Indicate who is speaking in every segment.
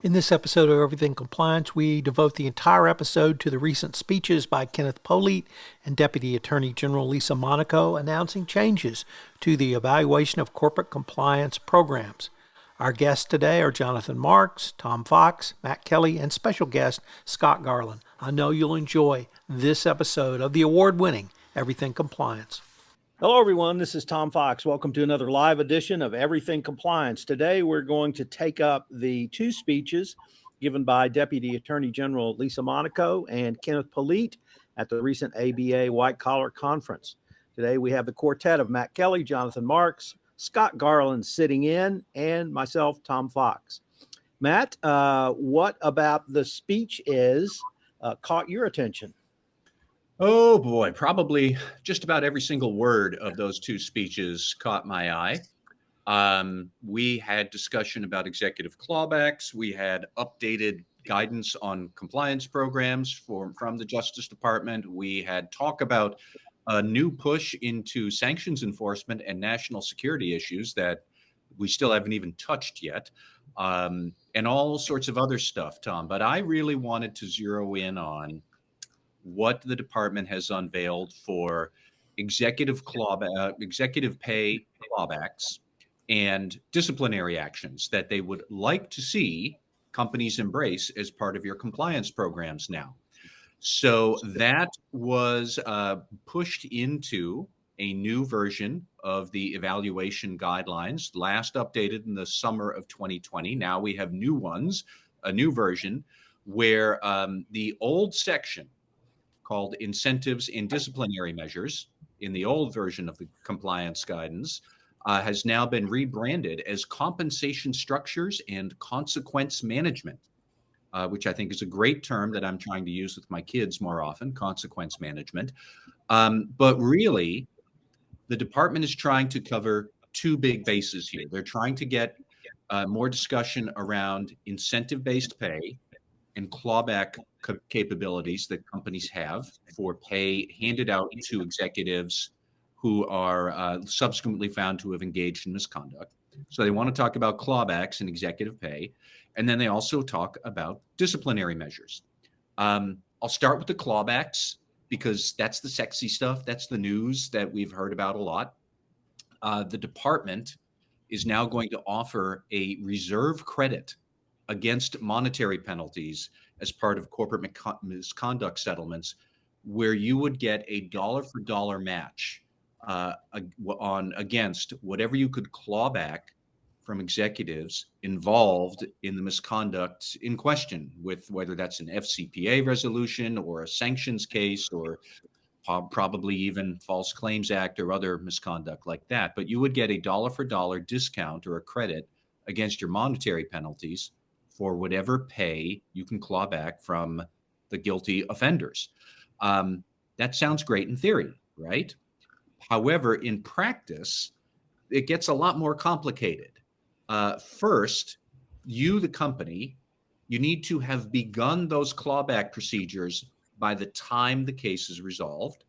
Speaker 1: In this episode of Everything Compliance, we devote the entire episode to the recent speeches by Kenneth Polite and Deputy Attorney General Lisa Monaco announcing changes to the evaluation of corporate compliance programs. Our guests today are Jonathan Marks, Tom Fox, Matt Kelly, and special guest Scott Garland. I know you'll enjoy this episode of the award-winning Everything Compliance. Hello, everyone. This is Tom Fox. Welcome to another live edition of Everything Compliance. Today, we're going to take up the two speeches given by Deputy Attorney General Lisa Monaco and Kenneth Polite at the recent ABA White Collar Conference. Today, we have the quartet of Matt Kelly, Jonathan Marks, Scott Garland sitting in, and myself, Tom Fox. Matt, what about the speech caught your attention?
Speaker 2: Oh boy, probably just about every single word of those two speeches caught my eye. We had discussion about executive clawbacks. We had updated guidance on compliance programs from the Justice Department. We had talk about a new push into sanctions enforcement and national security issues that we still haven't even touched yet, and all sorts of other stuff, Tom. But I really wanted to zero in on what the department has unveiled for executive pay clawbacks and disciplinary actions that they would like to see companies embrace as part of your compliance programs now. So that was pushed into a new version of the evaluation guidelines, last updated in the summer of 2020. Now we have new ones, a new version where the old section called incentives and disciplinary measures in the old version of the compliance guidance has now been rebranded as compensation structures and consequence management, which I think is a great term that I'm trying to use with my kids more often, consequence management. But really, the department is trying to cover two big bases here. They're trying to get more discussion around incentive-based pay and clawback capabilities that companies have for pay handed out to executives who are subsequently found to have engaged in misconduct. So they want to talk about clawbacks and executive pay. And then they also talk about disciplinary measures. I'll start with the clawbacks because that's the sexy stuff. That's the news that we've heard about a lot. The department is now going to offer a reserve credit against monetary penalties as part of corporate misconduct settlements, where you would get a dollar for dollar match against whatever you could claw back from executives involved in the misconduct in question, with whether that's an FCPA resolution or a sanctions case or probably even False Claims Act or other misconduct like that. But you would get a dollar for dollar discount or a credit against your monetary penalties for whatever pay you can claw back from the guilty offenders. That sounds great in theory, right? However, in practice, it gets a lot more complicated. First, you, the company, you need to have begun those clawback procedures by the time the case is resolved.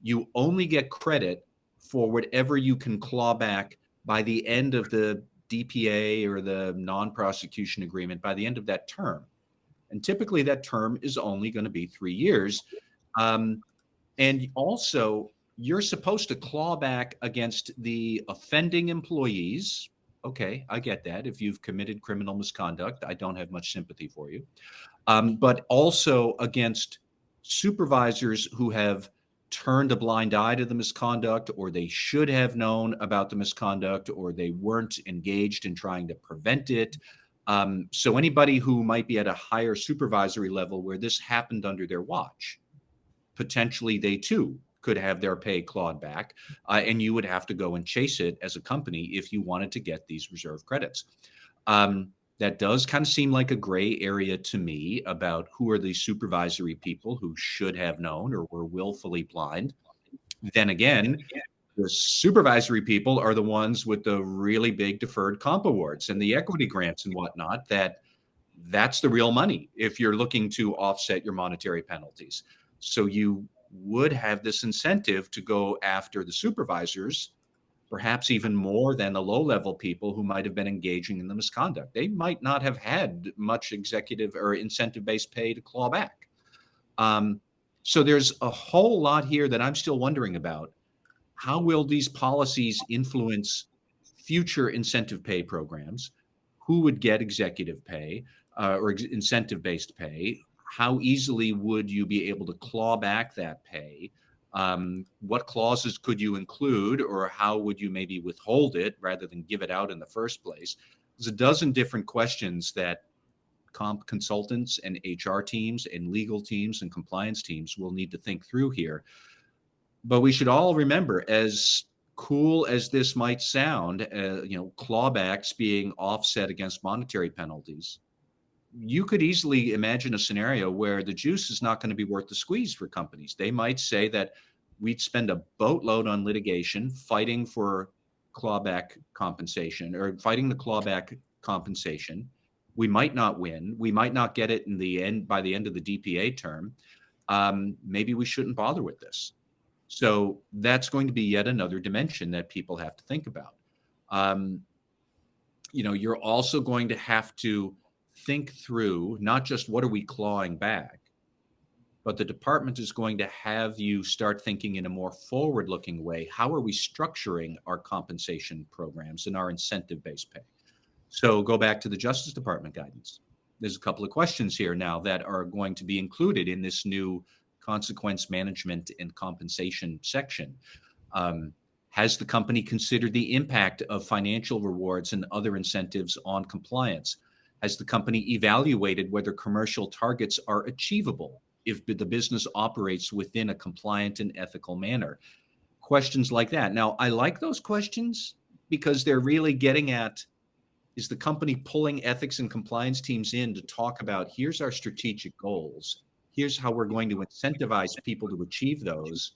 Speaker 2: You only get credit for whatever you can claw back by the end of the DPA or the non-prosecution agreement by the end of that term. And typically that term is only going to be 3 years. And also, you're supposed to claw back against the offending employees. Okay, I get that. If you've committed criminal misconduct, I don't have much sympathy for you. But also against supervisors who have turned a blind eye to the misconduct, or they should have known about the misconduct, or they weren't engaged in trying to prevent it. So anybody who might be at a higher supervisory level where this happened under their watch, potentially they too could have their pay clawed back, and you would have to go and chase it as a company if you wanted to get these reserve credits. That does kind of seem like a gray area to me about who are the supervisory people who should have known or were willfully blind. Then again, the supervisory people are the ones with the really big deferred comp awards and the equity grants and whatnot. That's the real money if you're looking to offset your monetary penalties. So you would have this incentive to go after the supervisors perhaps even more than the low-level people who might have been engaging in the misconduct. They might not have had much executive or incentive-based pay to claw back. So there's a whole lot here that I'm still wondering about. How will these policies influence future incentive pay programs? Who would get executive pay or incentive-based pay? How easily would you be able to claw back that pay? What clauses could you include, or how would you maybe withhold it rather than give it out in the first place? There's a dozen different questions that comp consultants and HR teams and legal teams and compliance teams will need to think through here. But we should all remember, as cool as this might sound, clawbacks being offset against monetary penalties, you could easily imagine a scenario where the juice is not going to be worth the squeeze for companies. They might say that we'd spend a boatload on litigation fighting for clawback compensation or fighting the clawback compensation. We might not win. We might not get it in the end by the end of the DPA term. Maybe we shouldn't bother with this. So that's going to be yet another dimension that people have to think about. You're also going to have to think through not just what are we clawing back, but the department is going to have you start thinking in a more forward-looking way. How are we structuring our compensation programs and our incentive-based pay? So go back to the Justice Department guidance. There's a couple of questions here now that are going to be included in this new consequence management and compensation section. Has the company considered the impact of financial rewards and other incentives on compliance? Has the company evaluated whether commercial targets are achievable if the business operates within a compliant and ethical manner? Questions like that. Now, I like those questions because they're really getting at, is the company pulling ethics and compliance teams in to talk about, here's our strategic goals. Here's how we're going to incentivize people to achieve those.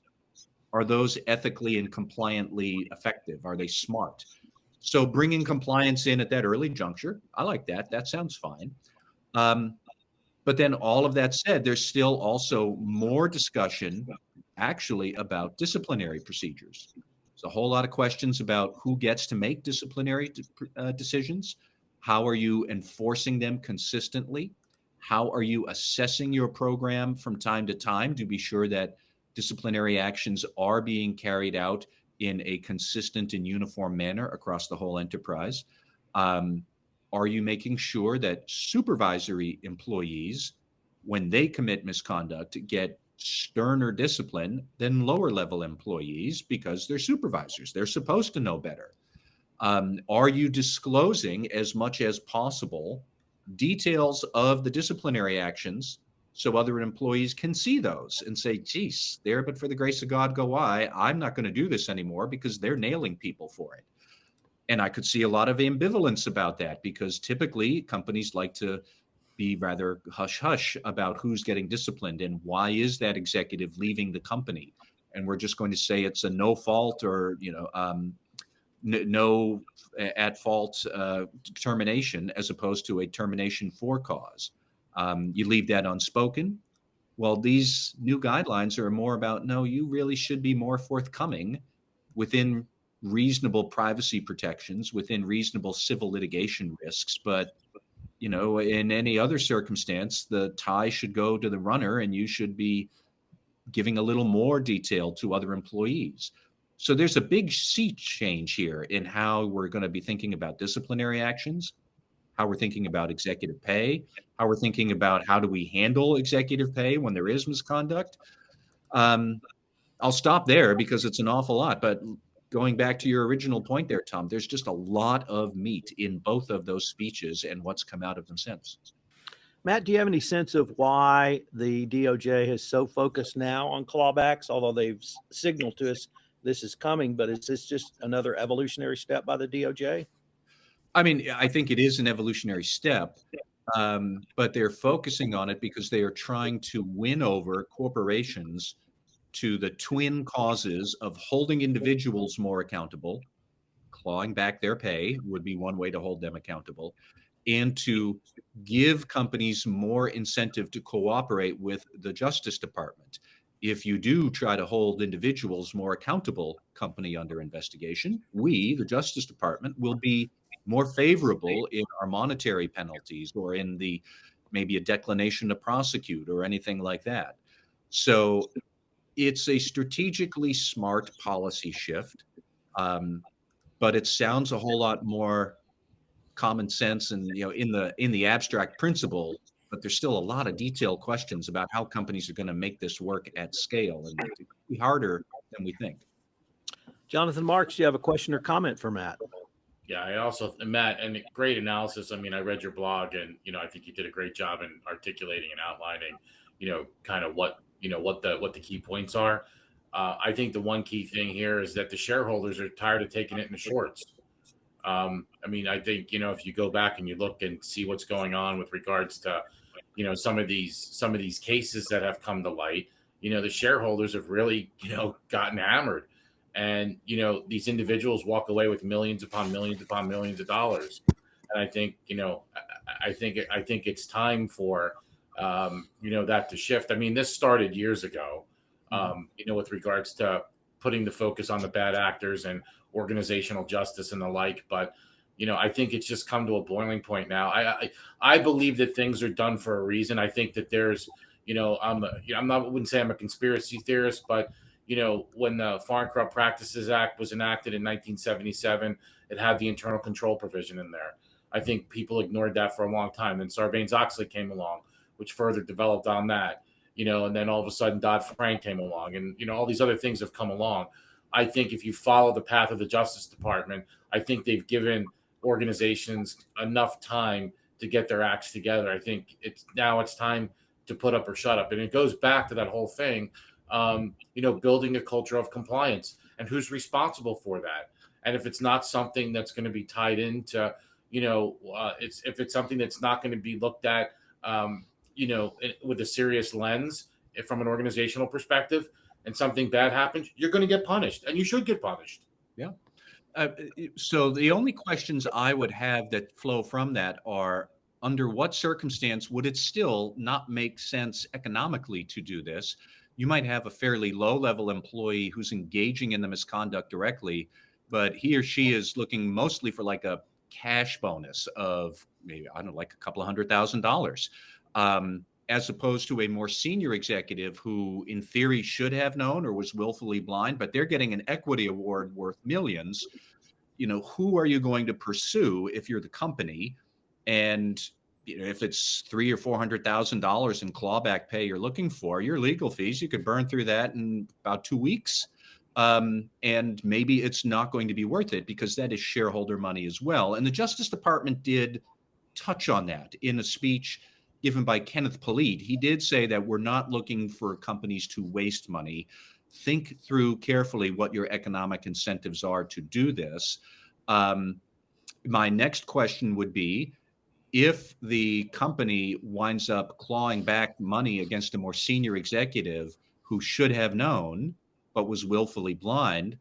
Speaker 2: Are those ethically and compliantly effective? Are they smart? So bringing compliance in at that early juncture, I like that. That sounds fine. But then all of that said, there's still also more discussion actually about disciplinary procedures. There's a whole lot of questions about who gets to make disciplinary decisions. How are you enforcing them consistently? How are you assessing your program from time to time to be sure that disciplinary actions are being carried out in a consistent and uniform manner across the whole enterprise? Are you making sure that supervisory employees, when they commit misconduct, get sterner discipline than lower level employees because they're supervisors? They're supposed to know better. Are you disclosing as much as possible details of the disciplinary actions so other employees can see those and say, geez, there, but for the grace of God go I. I'm not going to do this anymore because they're nailing people for it. And I could see a lot of ambivalence about that because typically companies like to be rather hush-hush about who's getting disciplined and why is that executive leaving the company. And we're just going to say it's a no fault or, no at fault termination as opposed to a termination for cause. You leave that unspoken. Well, these new guidelines are more about, no, you really should be more forthcoming within reasonable privacy protections, within reasonable civil litigation risks. But, in any other circumstance, the tie should go to the runner and you should be giving a little more detail to other employees. So there's a big sea change here in how we're going to be thinking about disciplinary actions, how we're thinking about executive pay, how we're thinking about how do we handle executive pay when there is misconduct. I'll stop there because it's an awful lot. But going back to your original point there, Tom, there's just a lot of meat in both of those speeches and what's come out of them since.
Speaker 1: Matt, do you have any sense of why the DOJ has so focused now on clawbacks, although they've signaled to us this is coming, but is this just another evolutionary step by the DOJ?
Speaker 2: I mean, I think it is an evolutionary step, but they're focusing on it because they are trying to win over corporations to the twin causes of holding individuals more accountable. Clawing back their pay would be one way to hold them accountable, and to give companies more incentive to cooperate with the Justice Department. if you do try to hold individuals more accountable, company under investigation, we, the Justice Department, will be more favorable in our monetary penalties or in the maybe a declination to prosecute or anything like that. So it's a strategically smart policy shift, um, but it sounds a whole lot more common sense and in the abstract principle. But there's still a lot of detailed questions about how companies are going to make this work at scale, and it's be harder than we think.
Speaker 1: Jonathan Marks, do you have a question or comment for Matt?
Speaker 3: Yeah, I also, Matt, and great analysis. I mean, I read your blog, and I think you did a great job in articulating and outlining, kind of what the key points are. I think the one key thing here is that the shareholders are tired of taking it in the shorts. I mean, I think if you go back and you look and see what's going on with regards to, some of these cases that have come to light, the shareholders have really gotten hammered. And these individuals walk away with millions upon millions upon millions of dollars, and I think it's time for that to shift. I mean, this started years ago, with regards to putting the focus on the bad actors and organizational justice and the like. But I think it's just come to a boiling point now. I believe that things are done for a reason. I think that there's wouldn't say I'm a conspiracy theorist, but when the Foreign Corrupt Practices Act was enacted in 1977, it had the internal control provision in there. I think people ignored that for a long time. Then Sarbanes-Oxley came along, which further developed on that, and then all of a sudden Dodd-Frank came along, and, all these other things have come along. I think if you follow the path of the Justice Department, I think they've given organizations enough time to get their acts together. I think it's time to put up or shut up. And it goes back to that whole thing, building a culture of compliance and who's responsible for that. And if it's not something that's going to be tied into, if it's something that's not going to be looked at, with a serious lens, if from an organizational perspective, and something bad happens, you're going to get punished, and you should get punished.
Speaker 2: Yeah. So the only questions I would have that flow from that are, under what circumstance would it still not make sense economically to do this? You might have a fairly low-level employee who's engaging in the misconduct directly, but he or she is looking mostly for like a cash bonus of maybe, I don't know, like a couple of $100,000, as opposed to a more senior executive who, in theory, should have known or was willfully blind, but they're getting an equity award worth millions. Who are you going to pursue if you're the company? And if it's $300,000 or $400,000 in clawback pay you're looking for, your legal fees, you could burn through that in about 2 weeks. And maybe it's not going to be worth it because that is shareholder money as well. And the Justice Department did touch on that in a speech given by Kenneth Polite. He did say that we're not looking for companies to waste money. Think through carefully what your economic incentives are to do this. My next question would be, if the company winds up clawing back money against a more senior executive who should have known but was willfully blind,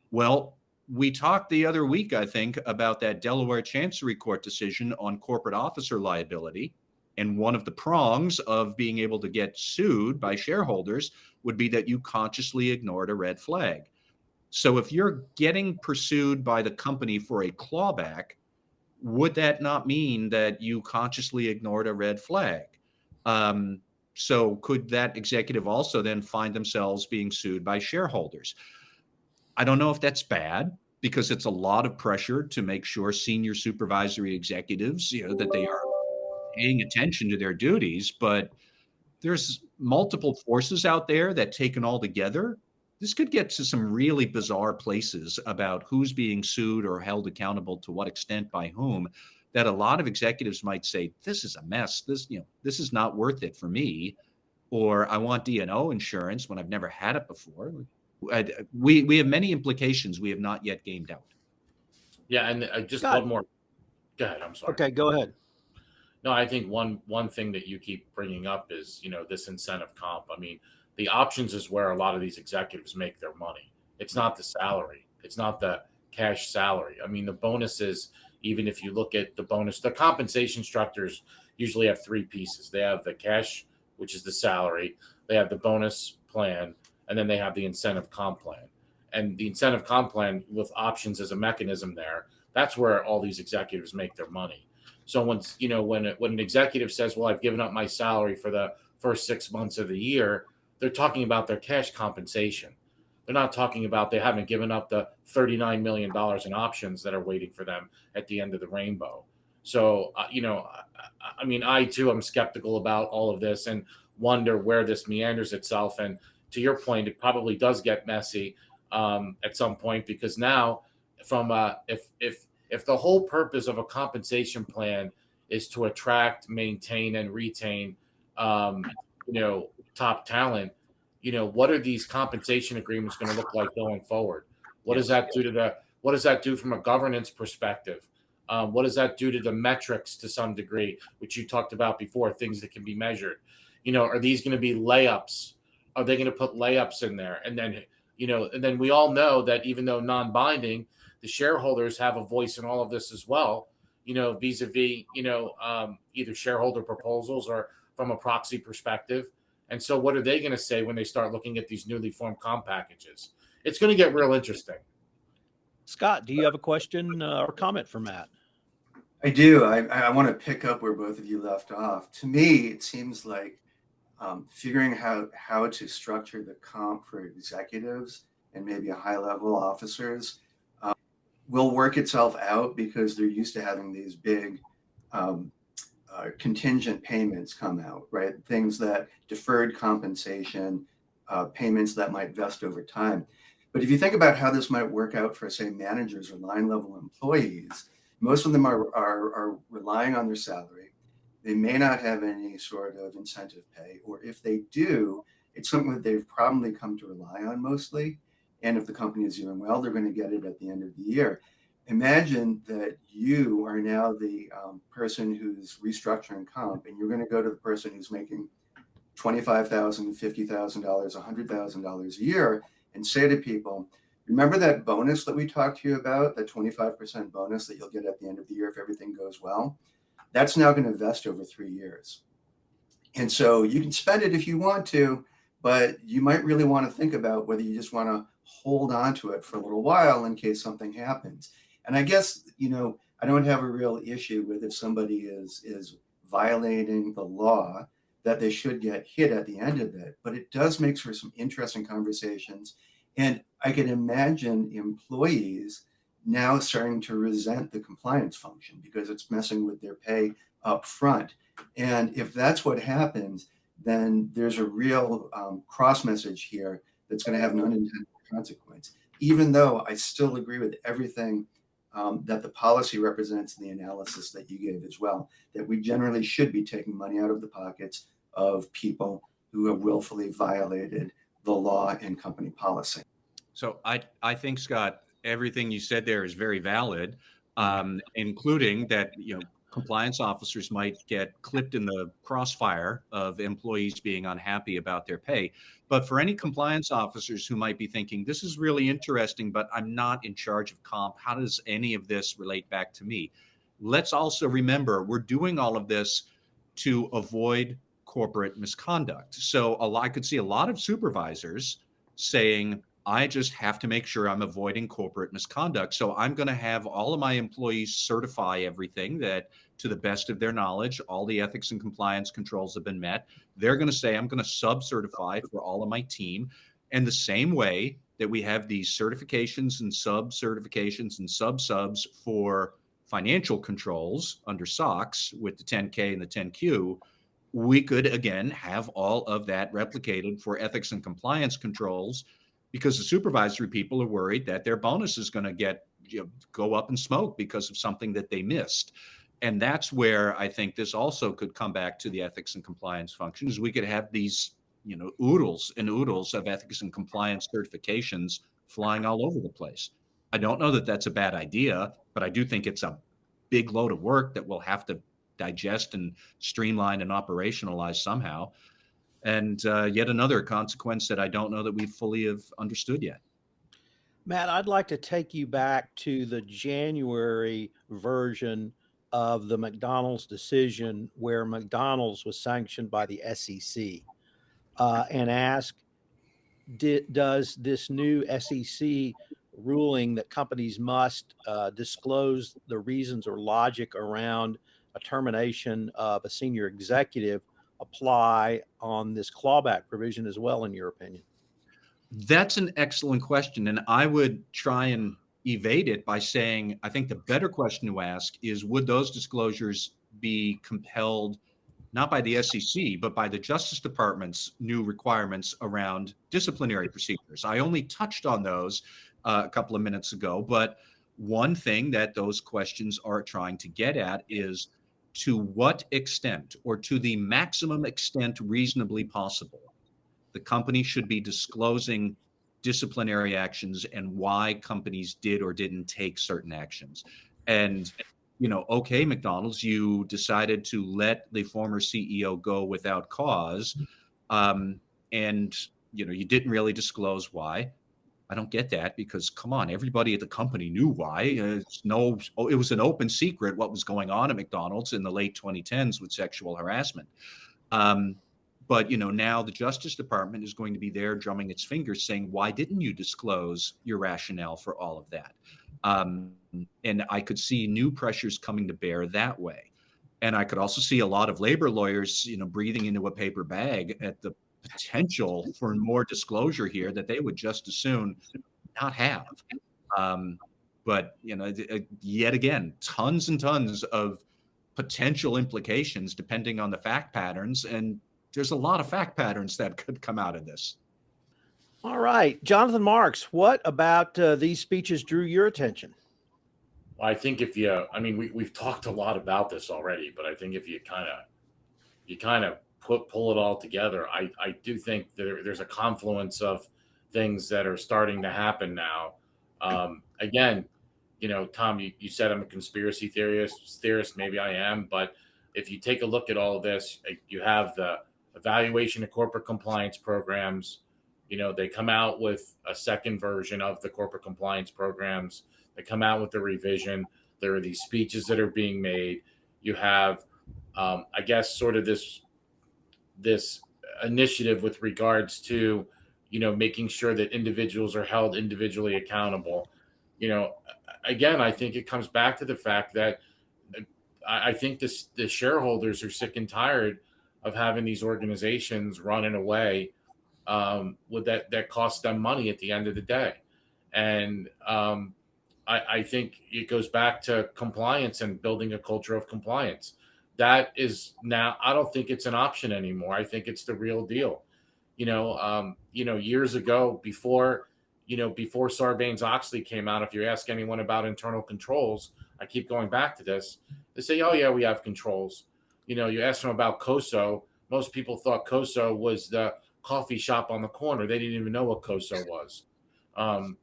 Speaker 2: well, we talked the other week, I think, about that Delaware Chancery Court decision on corporate officer liability. And one of the prongs of being able to get sued by shareholders would be that you consciously ignored a red flag. So if you're getting pursued by the company for a clawback, would that not mean that you consciously ignored a red flag? So could that executive also then find themselves being sued by shareholders? I don't know if that's bad, because it's a lot of pressure to make sure senior supervisory executives, that they are paying attention to their duties. But there's multiple forces out there that, taken all together, this could get to some really bizarre places about who's being sued or held accountable to what extent by whom, that a lot of executives might say, this is a mess. This is not worth it for me. Or I want D&O insurance when I've never had it before. We have many implications we have not yet gamed out.
Speaker 3: Yeah. And just one more. Go ahead. I'm sorry.
Speaker 1: Okay, go ahead.
Speaker 3: No, I think one thing that you keep bringing up is, this incentive comp. I mean, the options is where a lot of these executives make their money. It's not the salary. It's not the cash salary. I mean, the bonuses, even if you look at the bonus, the compensation structures usually have three pieces. They have the cash, which is the salary. They have the bonus plan, and then they have the incentive comp plan. And the incentive comp plan with options as a mechanism there, that's where all these executives make their money. So once, when an executive says, well, I've given up my salary for the first 6 months of the year, they're talking about their cash compensation. They're not talking about they haven't given up the $39 million in options that are waiting for them at the end of the rainbow. So, I too am skeptical about all of this and wonder where this meanders itself. And to your point, it probably does get messy at some point, because now if the whole purpose of a compensation plan is to attract, maintain, and retain, top talent, what are these compensation agreements going to look like going forward? What does that do what does that do from a governance perspective? What does that do to the metrics to some degree, which you talked about before, things that can be measured? Are these going to be layups? Are they going to put layups in there? And then we all know that even though non-binding, the shareholders have a voice in all of this as well, vis-a-vis, either shareholder proposals or from a proxy perspective. And so what are they going to say when they start looking at these newly formed comp packages? It's going to get real interesting.
Speaker 1: Scott, do you have a question or comment for Matt?
Speaker 4: I do. I want to pick up where both of you left off. To me, it seems like figuring out how to structure the comp for executives and maybe high-level officers will work itself out, because they're used to having these big contingent payments come out, right? Things that deferred compensation, payments that might vest over time. But if you think about how this might work out for, say, managers or line-level employees, most of them are relying on their salary. They may not have any sort of incentive pay, or if they do, it's something that they've probably come to rely on mostly. And if the company is doing well, they're going to get it at the end of the year. Imagine that you are now the person who's restructuring comp, and you're going to go to the person who's making $25,000, $50,000, $100,000 a year, and say to people, remember that bonus that we talked to you about, that 25% bonus that you'll get at the end of the year if everything goes well? That's now going to vest over 3 years. And so you can spend it if you want to, but you might really want to think about whether you just want to hold on to it for a little while in case something happens. And I guess, I don't have a real issue with if somebody is violating the law, that they should get hit at the end of it. But it does make for some interesting conversations. And I can imagine employees now starting to resent the compliance function because it's messing with their pay up front. And if that's what happens, then there's a real cross message here that's going to have an unintended consequence, even though I still agree with everything that the policy represents in the analysis that you gave as well, that we generally should be taking money out of the pockets of people who have willfully violated the law and company policy.
Speaker 2: So I think, Scott, everything you said there is very valid, including that, compliance officers might get clipped in the crossfire of employees being unhappy about their pay. But for any compliance officers who might be thinking, this is really interesting, but I'm not in charge of comp, how does any of this relate back to me? Let's also remember, we're doing all of this to avoid corporate misconduct. So I could see a lot of supervisors saying, I just have to make sure I'm avoiding corporate misconduct. So I'm going to have all of my employees certify everything that, to the best of their knowledge, all the ethics and compliance controls have been met. They're going to say, I'm going to sub-certify for all of my team. And the same way that we have these certifications and sub-certifications and sub-subs for financial controls under SOX with the 10K and the 10Q, we could, again, have all of that replicated for ethics and compliance controls, because the supervisory people are worried that their bonus is going to go up in smoke because of something that they missed. And that's where I think this also could come back to the ethics and compliance functions. We could have these, oodles and oodles of ethics and compliance certifications flying all over the place. I don't know that that's a bad idea, but I do think it's a big load of work that we'll have to digest and streamline and operationalize somehow. And yet another consequence that I don't know that we fully have understood yet.
Speaker 1: Matt, I'd like to take you back to the January version of the McDonald's decision, where McDonald's was sanctioned by the SEC, and ask, does this new SEC ruling that companies must disclose the reasons or logic around a termination of a senior executive apply on this clawback provision as well, in your opinion?
Speaker 2: That's an excellent question. And I would try and evade it by saying, I think the better question to ask is, would those disclosures be compelled not by the SEC, but by the Justice Department's new requirements around disciplinary procedures? I only touched on those a couple of minutes ago, but one thing that those questions are trying to get at is to what extent, or to the maximum extent reasonably possible, the company should be disclosing disciplinary actions and why companies did or didn't take certain actions. And, okay, McDonald's, you decided to let the former CEO go without cause. And, you didn't really disclose why. I don't get that, because come on, everybody at the company knew why. It was an open secret what was going on at McDonald's in the late 2010s with sexual harassment. But now the Justice Department is going to be there drumming its fingers saying, why didn't you disclose your rationale for all of that? And I could see new pressures coming to bear that way. And I could also see a lot of labor lawyers, breathing into a paper bag at the potential for more disclosure here that they would just as soon not have. But, yet again, tons and tons of potential implications depending on the fact patterns. And there's a lot of fact patterns that could come out of this.
Speaker 1: All right. Jonathan Marks, what about these speeches drew your attention?
Speaker 3: Well, I think we've talked a lot about this already, but I think if you kind of pull it all together, I do think there's a confluence of things that are starting to happen now. Again, Tom, you said I'm a conspiracy theorist. Maybe I am, but if you take a look at all of this, you have the evaluation of corporate compliance programs. They come out with a second version of the corporate compliance programs. They come out with the revision. There are these speeches that are being made. You have, I guess, sort of this initiative with regards to, making sure that individuals are held individually accountable. Again, I think it comes back to the fact that I think the shareholders are sick and tired of having these organizations run in a way with that costs them money at the end of the day. And I think it goes back to compliance and building a culture of compliance. That is now, I don't think it's an option anymore. I think it's the real deal. Years ago, before Sarbanes-Oxley came out, if you ask anyone about internal controls, I keep going back to this, they say, oh yeah, we have controls. You ask them about COSO, most people thought COSO was the coffee shop on the corner. They didn't even know what COSO was. And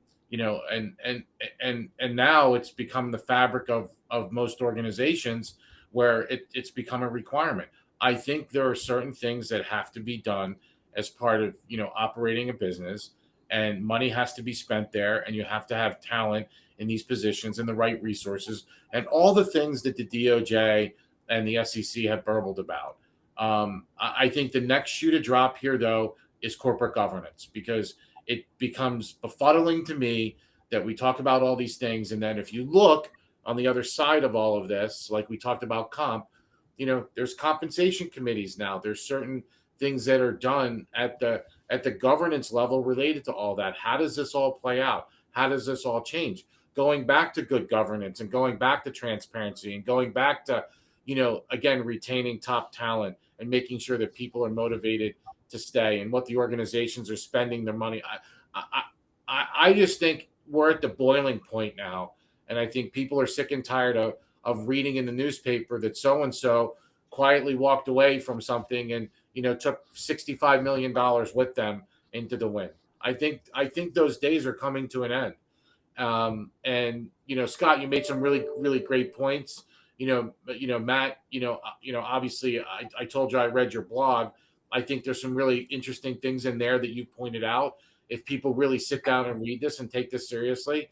Speaker 3: now it's become the fabric of most organizations, where it's become a requirement. I think there are certain things that have to be done as part of, operating a business, and money has to be spent there, and you have to have talent in these positions and the right resources and all the things that the DOJ and the SEC have burbled about. I think the next shoe to drop here, though, is corporate governance, because it becomes befuddling to me that we talk about all these things, and then if you look on the other side of all of this, like we talked about comp, there's compensation committees now. There's certain things that are done at the governance level related to all that. How does this all play out? How does this all change? Going back to good governance and going back to transparency and going back to, again, retaining top talent and making sure that people are motivated to stay, and what the organizations are spending their money. I just think we're at the boiling point now. And I think people are sick and tired of reading in the newspaper that so-and-so quietly walked away from something and, took $65 million with them into the wind. I think those days are coming to an end. And, Scott, you made some really, really great points. Matt, obviously I told you I read your blog. I think there's some really interesting things in there that you pointed out. If people really sit down and read this and take this seriously,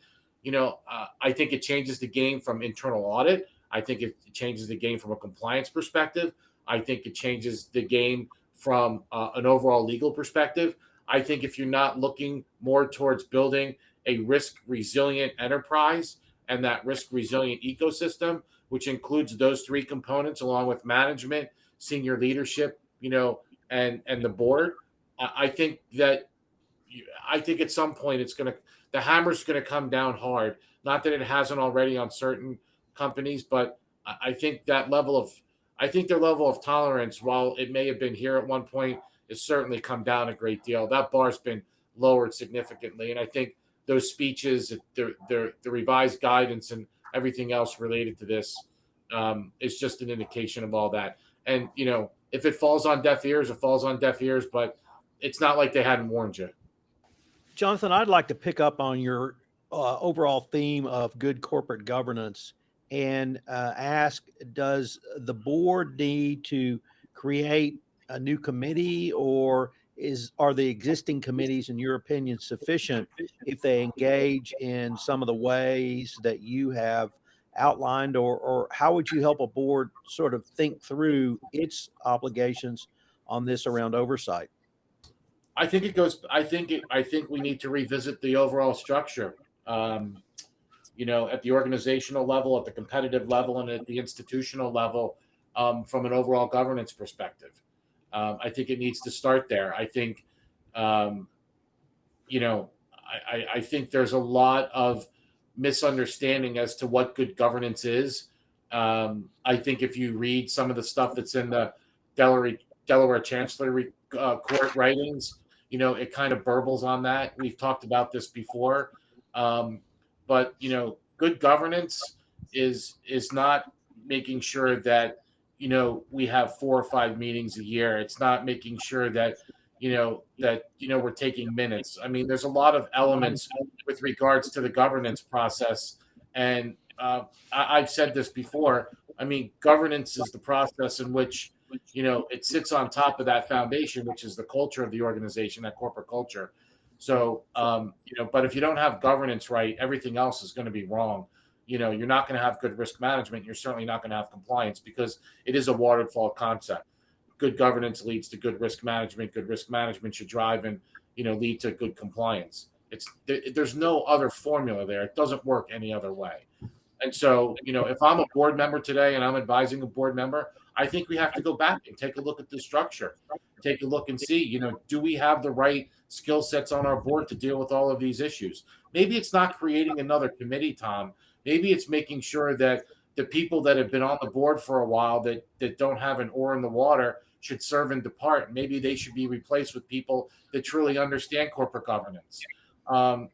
Speaker 3: I think it changes the game from internal audit. I think it changes the game from a compliance perspective. I think it changes the game from an overall legal perspective. I think if you're not looking more towards building a risk resilient enterprise and that risk resilient ecosystem, which includes those three components along with management, senior leadership, and the board, I think that I think at some point the hammer's going to come down hard. Not that it hasn't already on certain companies, but I think their level of tolerance, while it may have been here at one point, has certainly come down a great deal. That bar's been lowered significantly, and I think those speeches, the revised guidance, and everything else related to this is just an indication of all that. And if it falls on deaf ears, it falls on deaf ears. But it's not like they hadn't warned you.
Speaker 1: Jonathan, I'd like to pick up on your overall theme of good corporate governance and ask, does the board need to create a new committee, or are the existing committees, in your opinion, sufficient if they engage in some of the ways that you have outlined, or how would you help a board sort of think through its obligations on this around oversight?
Speaker 3: I think we need to revisit the overall structure. At the organizational level, at the competitive level, and at the institutional level, from an overall governance perspective. I think it needs to start there. I think, I think there's a lot of misunderstanding as to what good governance is. I think if you read some of the stuff that's in the Delaware Chancellery Court writings, it kind of burbles on that. We've talked about this before. But good governance is not making sure that, we have 4 or 5 meetings a year. It's not making sure that, we're taking minutes. I mean, there's a lot of elements with regards to the governance process. And I've said this before. I mean, governance is the process in which, it sits on top of that foundation, which is the culture of the organization, that corporate culture. So, but if you don't have governance right, everything else is going to be wrong. You're not going to have good risk management. You're certainly not going to have compliance, because it is a waterfall concept. Good governance leads to good risk management. Good risk management should drive and, lead to good compliance. There's no other formula there. It doesn't work any other way. And so, if I'm a board member today and I'm advising a board member, I think we have to go back and take a look at the structure, take a look and see, do we have the right skill sets on our board to deal with all of these issues? Maybe it's not creating another committee, Tom. Maybe it's making sure that the people that have been on the board for a while that don't have an oar in the water should serve and depart. Maybe they should be replaced with people that truly understand corporate governance. And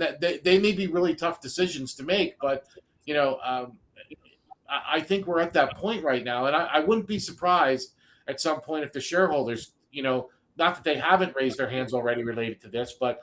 Speaker 3: that they may be really tough decisions to make, but I think we're at that point right now, and I wouldn't be surprised at some point if the shareholders, not that they haven't raised their hands already related to this, but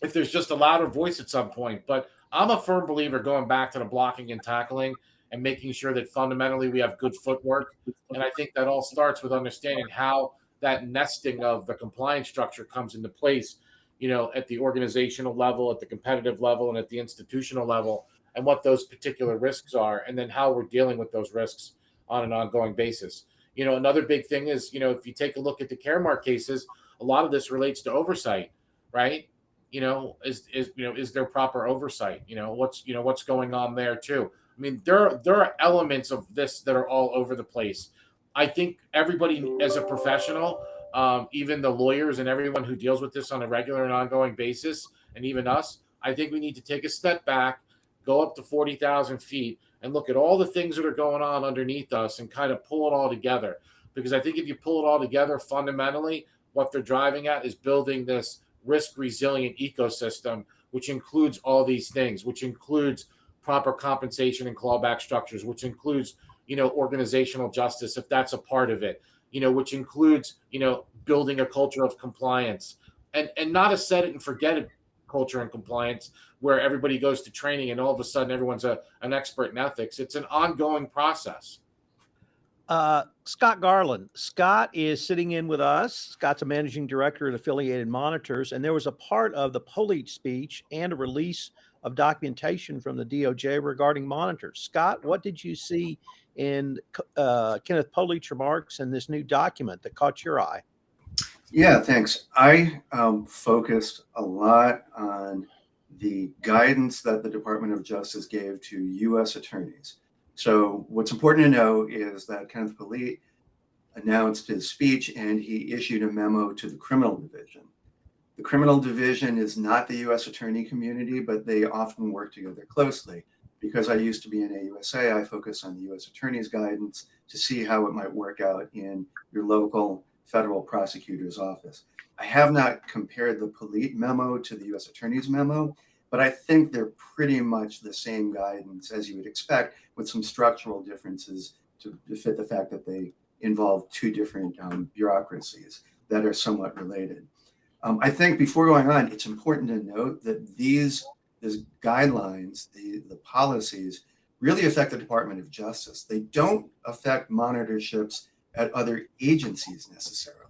Speaker 3: if there's just a louder voice at some point. But I'm a firm believer going back to the blocking and tackling and making sure that fundamentally we have good footwork, and I think that all starts with understanding how that nesting of the compliance structure comes into place, at the organizational level, at the competitive level, and at the institutional level, and what those particular risks are, and then how we're dealing with those risks on an ongoing basis. Another big thing is, if you take a look at the Caremark cases, a lot of this relates to oversight, right? Is there proper oversight? What's going on there too? I mean, there are elements of this that are all over the place. I think everybody as a professional, even the lawyers and everyone who deals with this on a regular and ongoing basis, and even us, I think we need to take a step back, go up to 40,000 feet, and look at all the things that are going on underneath us and kind of pull it all together. Because I think if you pull it all together, fundamentally, what they're driving at is building this risk resilient ecosystem, which includes all these things, which includes proper compensation and clawback structures, which includes, organizational justice, if that's a part of it, which includes, building a culture of compliance, and not a set it and forget it culture and compliance where everybody goes to training and all of a sudden everyone's an expert in ethics. It's an ongoing process.
Speaker 1: Scott Garland. Scott is sitting in with us. Scott's a managing director at Affiliated Monitors, and there was a part of the Polite speech and a release of documentation from the DOJ regarding monitors. Scott, what did you see in Kenneth Polite's remarks in this new document that caught your eye?
Speaker 4: Yeah, thanks. I focused a lot on the guidance that the Department of Justice gave to U.S. attorneys. So what's important to know is that Kenneth Polite announced his speech and he issued a memo to the criminal division. The criminal division is not the U.S. attorney community, but they often work together closely. Because I used to be in AUSA, I focus on the U.S. attorney's guidance to see how it might work out in your local federal prosecutor's office. I have not compared the Polite memo to the U.S. attorney's memo, but I think they're pretty much the same guidance as you would expect, with some structural differences to fit the fact that they involve two different bureaucracies that are somewhat related. I think before going on, it's important to note that these guidelines, the policies, really affect the Department of Justice. They don't affect monitorships at other agencies necessarily,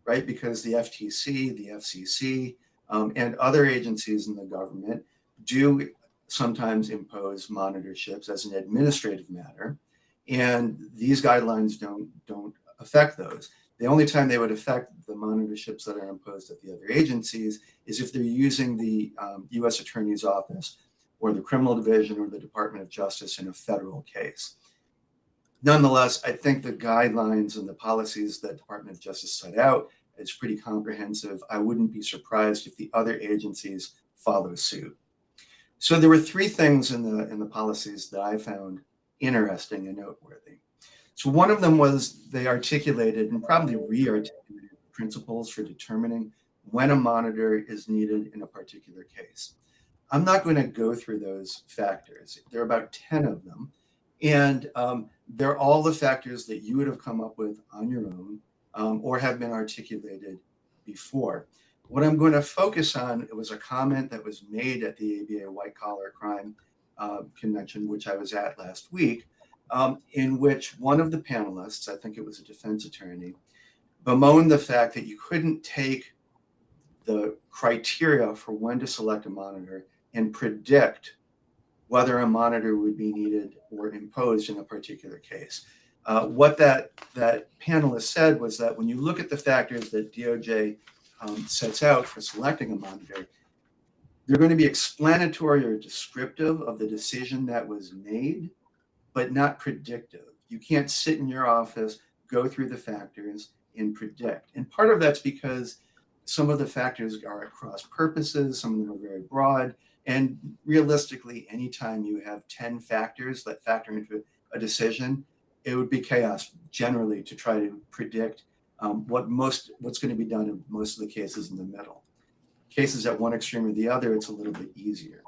Speaker 4: right? Because the FTC, the FCC, and other agencies in the government do sometimes impose monitorships as an administrative matter, and these guidelines don't affect those. The only time they would affect the monitorships that are imposed at the other agencies is if they're using the U.S. Attorney's Office or the Criminal Division or the Department of Justice in a federal case. Nonetheless, I think the guidelines and the policies that Department of Justice set out is pretty comprehensive. I wouldn't be surprised if the other agencies follow suit. So there were three things in the policies that I found interesting and noteworthy. So one of them was they articulated and probably re-articulated principles for determining when a monitor is needed in a particular case. I'm not going to go through those factors. There are about 10 of them. And they're all the factors that you would have come up with on your own or have been articulated before. What I'm going to focus on, it was a comment that was made at the ABA White Collar Crime Convention, which I was at last week, in which one of the panelists, I think it was a defense attorney, bemoaned the fact that you couldn't take the criteria for when to select a monitor and predict whether a monitor would be needed or imposed in a particular case. What that panelist said was that when you look at the factors that DOJ sets out for selecting a monitor, they're going to be explanatory or descriptive of the decision that was made, but not predictive. You can't sit in your office, go through the factors, and predict. And part of that's because some of the factors are at cross purposes, some of them are very broad. And realistically, anytime you have 10 factors that factor into a decision, it would be chaos generally to try to predict what's going to be done in most of the cases in the middle. Cases at one extreme or the other, it's a little bit easier.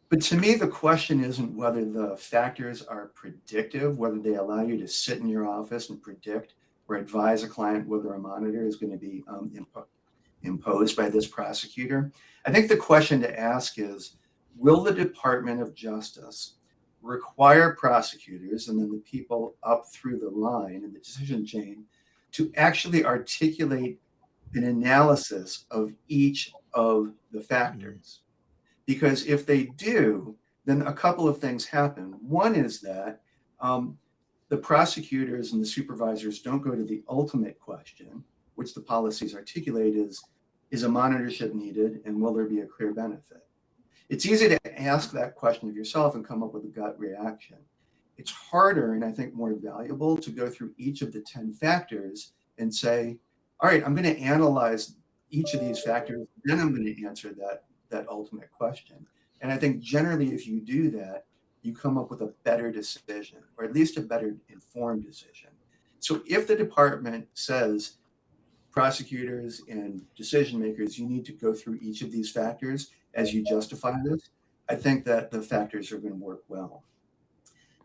Speaker 4: But to me, the question isn't whether the factors are predictive, whether they allow you to sit in your office and predict or advise a client whether a monitor is going to be imposed by this prosecutor. I think the question to ask is, will the Department of Justice require prosecutors and then the people up through the line in the decision chain to actually articulate an analysis of each of the factors? Because if they do, then a couple of things happen. One is that the prosecutors and the supervisors don't go to the ultimate question, which the policies articulate is a monitorship needed and will there be a clear benefit? It's easy to ask that question of yourself and come up with a gut reaction. It's harder and I think more valuable to go through each of the 10 factors and say, all right, I'm going to analyze each of these factors, then I'm going to answer that ultimate question. And I think generally if you do that, you come up with a better decision, or at least a better informed decision. So if the department says, prosecutors and decision makers, you need to go through each of these factors as you justify this, I think that the factors are going to work well.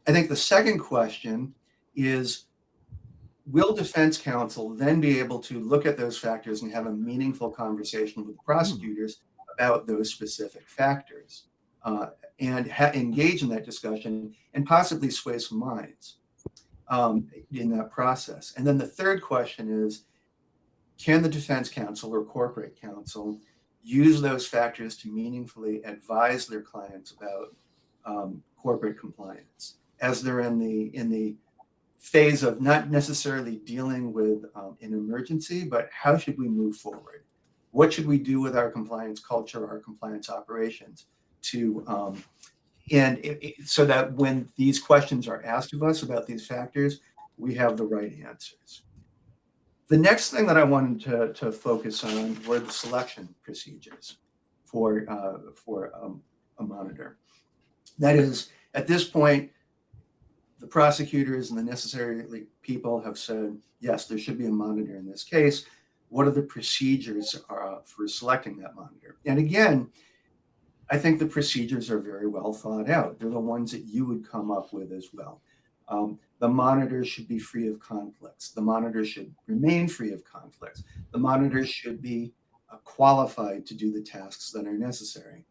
Speaker 4: I think the second question is, will defense counsel then be able to look at those factors and have a meaningful conversation with prosecutors about those specific factors and engage in that discussion and possibly sway some minds in that process? And then the third question is, can the defense counsel or corporate counsel use those factors to meaningfully advise their clients about corporate compliance as they're in the phase of not necessarily dealing with an emergency, but how should we move forward? What should we do with our compliance culture, our compliance operations to, so that when these questions are asked of us about these factors, we have the right answers. The next thing that I wanted to focus on were the selection procedures for a monitor. That is, at this point, the prosecutors and the necessary people have said, yes, there should be a monitor in this case. What are the procedures for selecting that monitor? And again, I think the procedures are very well thought out. They're the ones that you would come up with as well. The monitor should be free of conflicts. The monitor should remain free of conflicts. The monitor should be qualified to do the tasks that are necessary.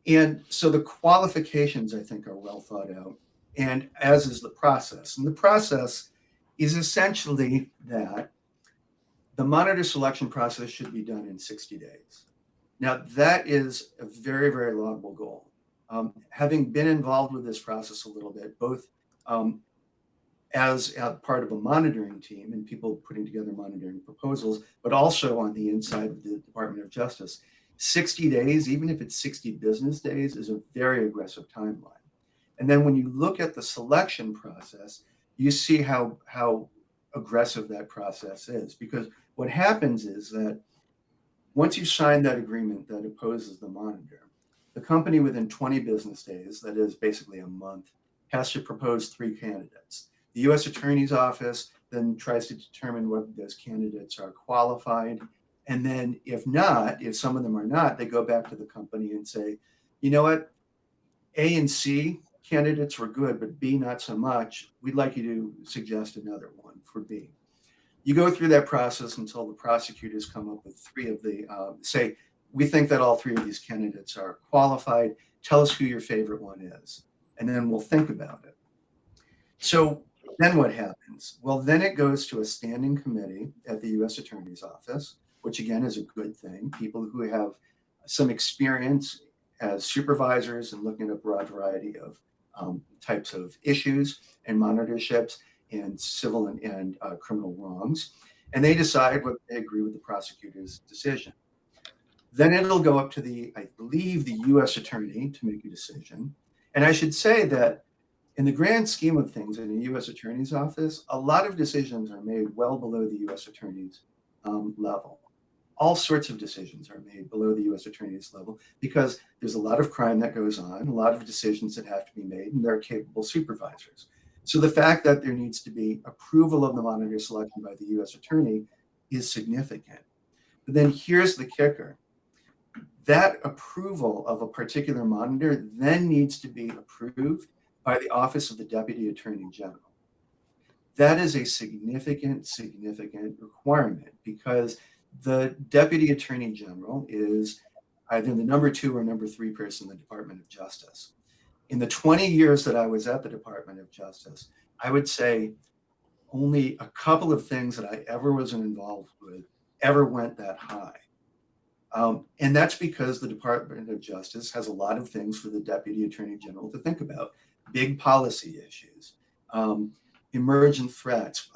Speaker 4: And so the qualifications, I think, are well thought out, and as is the process. And the process is essentially that the monitor selection process should be done in 60 days. Now, that is a very, very laudable goal. Having been involved with this process a little bit, both as a part of a monitoring team and people putting together monitoring proposals, but also on the inside of the Department of Justice, 60 days, even if it's 60 business days, is a very aggressive timeline. And then when you look at the selection process, you see how aggressive that process is. Because what happens is that once you sign that agreement that opposes the monitor, the company within 20 business days, that is basically a month, has to propose 3 candidates. The U.S. Attorney's Office then tries to determine whether those candidates are qualified. And then if not, if some of them are not, they go back to the company and say, you know what, A and C candidates were good, but B not so much. We'd like you to suggest another one for B. You go through that process until the prosecutors come up with 3 of the, say, we think that all 3 of these candidates are qualified. Tell us who your favorite one is. And then we'll think about it. So then what happens? Well, then it goes to a standing committee at the U.S. Attorney's Office, which again is a good thing. People who have some experience as supervisors and looking at a broad variety of types of issues and monitorships and civil and criminal wrongs. And they decide whether they agree with the prosecutor's decision. Then it'll go up to I believe, the U.S. Attorney to make a decision. And I should say that in the grand scheme of things in the U.S. Attorney's Office, a lot of decisions are made well below the U.S. Attorney's level. All sorts of decisions are made below the U.S. Attorney's level because there's a lot of crime that goes on, a lot of decisions that have to be made, and they're capable supervisors. So the fact that there needs to be approval of the monitor selection by the U.S. Attorney is significant. But then here's the kicker. That approval of a particular monitor then needs to be approved by the Office of the Deputy Attorney General. That is a significant requirement because the Deputy Attorney General is either the number 2 or number 3 person in the Department of Justice. In the 20 years that I was at the Department of Justice, I would say only a couple of things that I ever was involved with ever went that high. And that's because the Department of Justice has a lot of things for the Deputy Attorney General to think about. Big policy issues, emergent threats,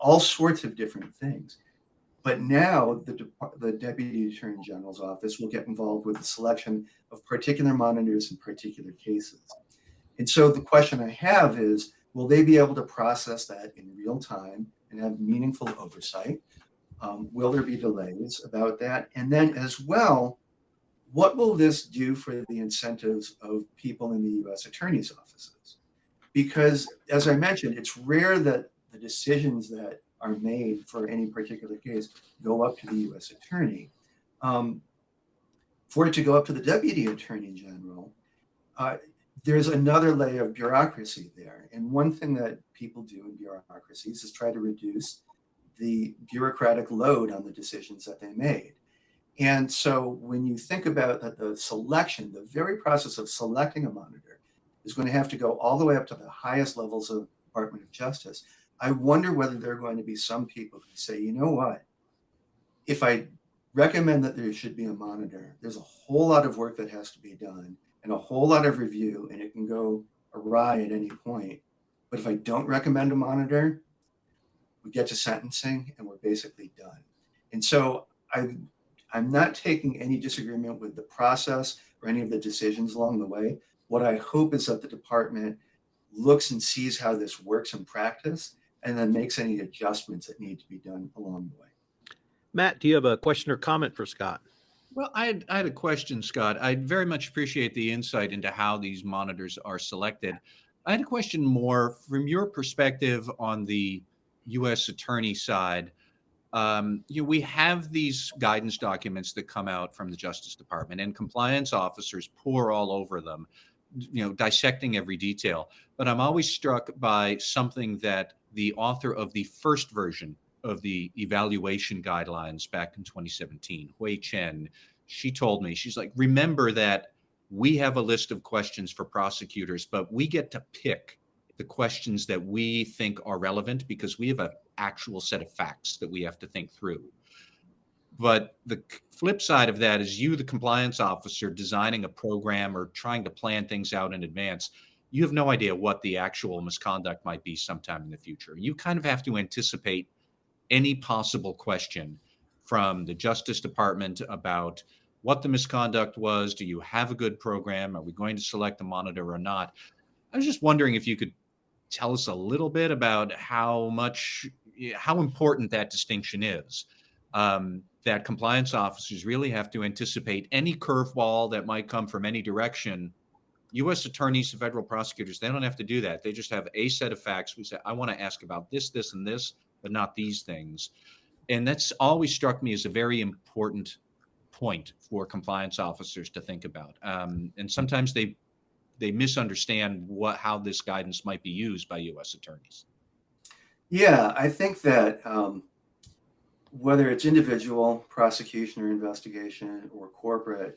Speaker 4: all sorts of different things. But now the Deputy Attorney General's office will get involved with the selection of particular monitors in particular cases. And so the question I have is, will they be able to process that in real time and have meaningful oversight? Will there be delays about that? And then as well, what will this do for the incentives of people in the U.S. Attorney's offices? Because as I mentioned, it's rare that the decisions that are made for any particular case go up to the U.S. Attorney. For it to go up to the Deputy Attorney General, there's another layer of bureaucracy there. And one thing that people do in bureaucracies is try to reduce the bureaucratic load on the decisions that they made. And so when you think about that, the selection, the very process of selecting a monitor is going to have to go all the way up to the highest levels of Department of Justice. I wonder whether there are going to be some people who say, you know what, if I recommend that there should be a monitor, there's a whole lot of work that has to be done and a whole lot of review, and it can go awry at any point. But if I don't recommend a monitor, we get to sentencing and we're basically done. And so I'm not taking any disagreement with the process or any of the decisions along the way. What I hope is that the department looks and sees how this works in practice and then makes any adjustments that need to be done along the way.
Speaker 1: Matt, do you have a question or comment for Scott?
Speaker 2: Well, I had a question, Scott. I very much appreciate the insight into how these monitors are selected. I had a question more from your perspective on the U.S. attorney side. We have these guidance documents that come out from the Justice Department, and compliance officers pour all over them, dissecting every detail. But I'm always struck by something that the author of the first version of the evaluation guidelines back in 2017, Hui Chen, she told me, she's like, remember that we have a list of questions for prosecutors, but we get to pick the questions that we think are relevant because we have an actual set of facts that we have to think through. But the flip side of that is you, the compliance officer, designing a program or trying to plan things out in advance. You have no idea what the actual misconduct might be sometime in the future. You kind of have to anticipate any possible question from the Justice Department about what the misconduct was. Do you have a good program? Are we going to select a monitor or not? I was just wondering if you could tell us a little bit about how important that distinction is, that compliance officers really have to anticipate any curveball that might come from any direction. U.S. attorneys and federal prosecutors, they don't have to do that. They just have a set of facts. We say, I want to ask about this, this, and this, but not these things. And that's always struck me as a very important point for compliance officers to think about. And sometimes they misunderstand how this guidance might be used by U.S. attorneys.
Speaker 4: Yeah, I think that whether it's individual prosecution or investigation or corporate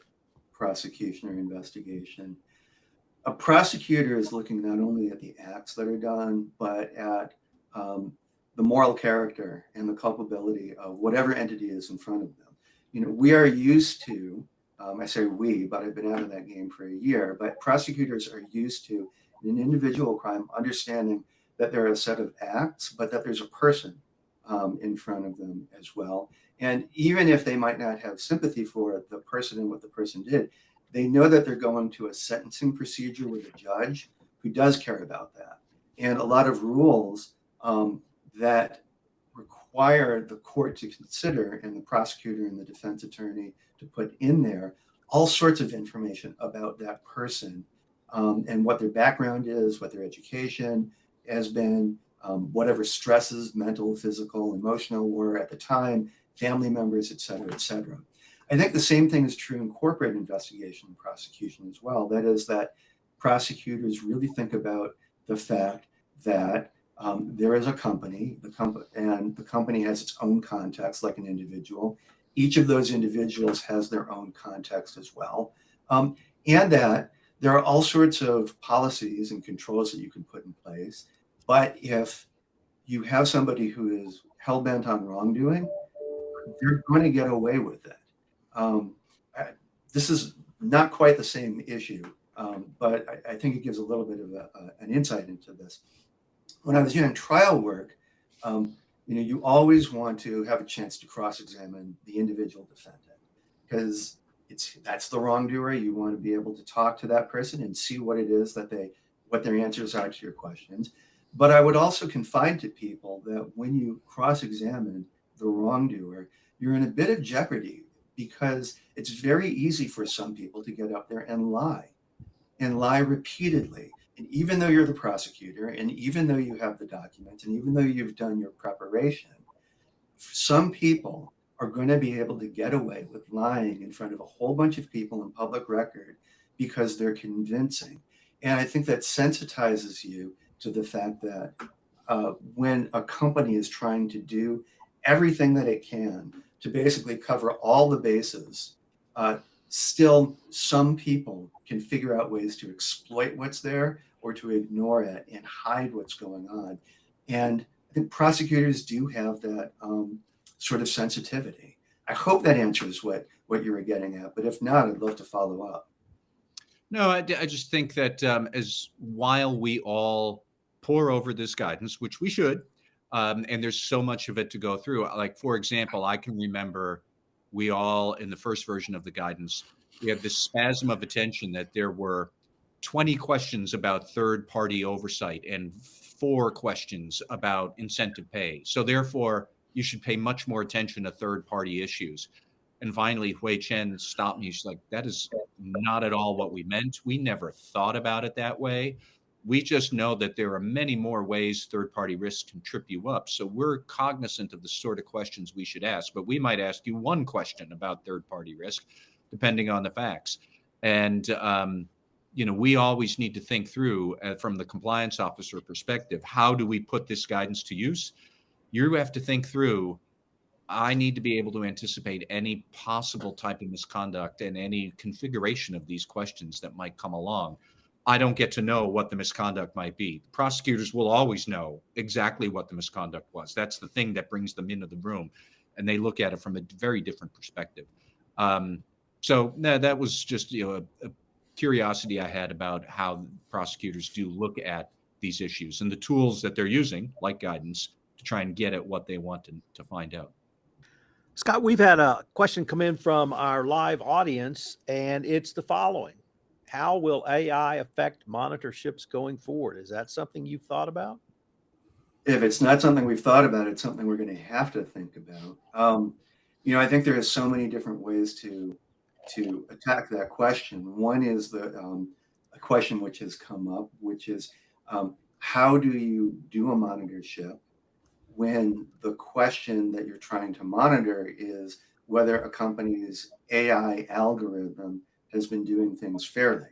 Speaker 4: prosecution or investigation, a prosecutor is looking not only at the acts that are done, but at the moral character and the culpability of whatever entity is in front of them. We are used to, I say we, but I've been out of that game for a year, but prosecutors are used to, in an individual crime, understanding that there are a set of acts, but that there's a person in front of them as well. And even if they might not have sympathy for the person and what the person did, they know that they're going to a sentencing procedure with a judge who does care about that. And a lot of rules that require the court to consider and the prosecutor and the defense attorney to put in there all sorts of information about that person and what their background is, what their education has been, whatever stresses, mental, physical, emotional were at the time, family members, et cetera, et cetera. I think the same thing is true in corporate investigation and prosecution as well. That is that prosecutors really think about the fact that there is a company, and the company has its own context like an individual. Each of those individuals has their own context as well. And that there are all sorts of policies and controls that you can put in place. But if you have somebody who is hell-bent on wrongdoing, they're going to get away with it. This is not quite the same issue, but I think it gives a little bit of an insight into this. When I was doing trial work, you always want to have a chance to cross-examine the individual defendant because that's the wrongdoer. You want to be able to talk to that person and see what it is what their answers are to your questions. But I would also confide to people that when you cross-examine the wrongdoer, you're in a bit of jeopardy because it's very easy for some people to get up there and lie repeatedly. And even though you're the prosecutor, and even though you have the documents, and even though you've done your preparation, some people are going to be able to get away with lying in front of a whole bunch of people in public record because they're convincing. And I think that sensitizes you to the fact that when a company is trying to do everything that it can to basically cover all the bases, still some people can figure out ways to exploit what's there or to ignore it and hide what's going on. And I think prosecutors do have that sort of sensitivity. I hope that answers what you were getting at, but if not, I'd love to follow up.
Speaker 2: No, I just think that while we all pore over this guidance, which we should. And there's so much of it to go through. Like, for example, I can remember we all, in the first version of the guidance, we had this spasm of attention that there were 20 questions about third-party oversight and 4 questions about incentive pay. So therefore, you should pay much more attention to third-party issues. And finally, Hui Chen stopped me. She's like, that is not at all what we meant. We never thought about it that way. We just know that there are many more ways third-party risks can trip you up. So we're cognizant of the sort of questions we should ask, but we might ask you one question about third-party risk, depending on the facts. And, we always need to think through from the compliance officer perspective, how do we put this guidance to use? You have to think through, I need to be able to anticipate any possible type of misconduct and any configuration of these questions that might come along. I don't get to know what the misconduct might be. The prosecutors will always know exactly what the misconduct was. That's the thing that brings them into the room, and they look at it from a very different perspective. So that was just a curiosity I had about how prosecutors do look at these issues and the tools that they're using, like guidance, to try and get at what they want to find out.
Speaker 1: Scott, we've had a question come in from our live audience, and it's the following. How will AI affect monitorships going forward? Is that something you've thought about?
Speaker 4: If it's not something we've thought about, it's something we're going to have to think about. I think there are so many different ways to attack that question. One is a question which has come up, which is how do you do a monitorship when the question that you're trying to monitor is whether a company's AI algorithm has been doing things fairly?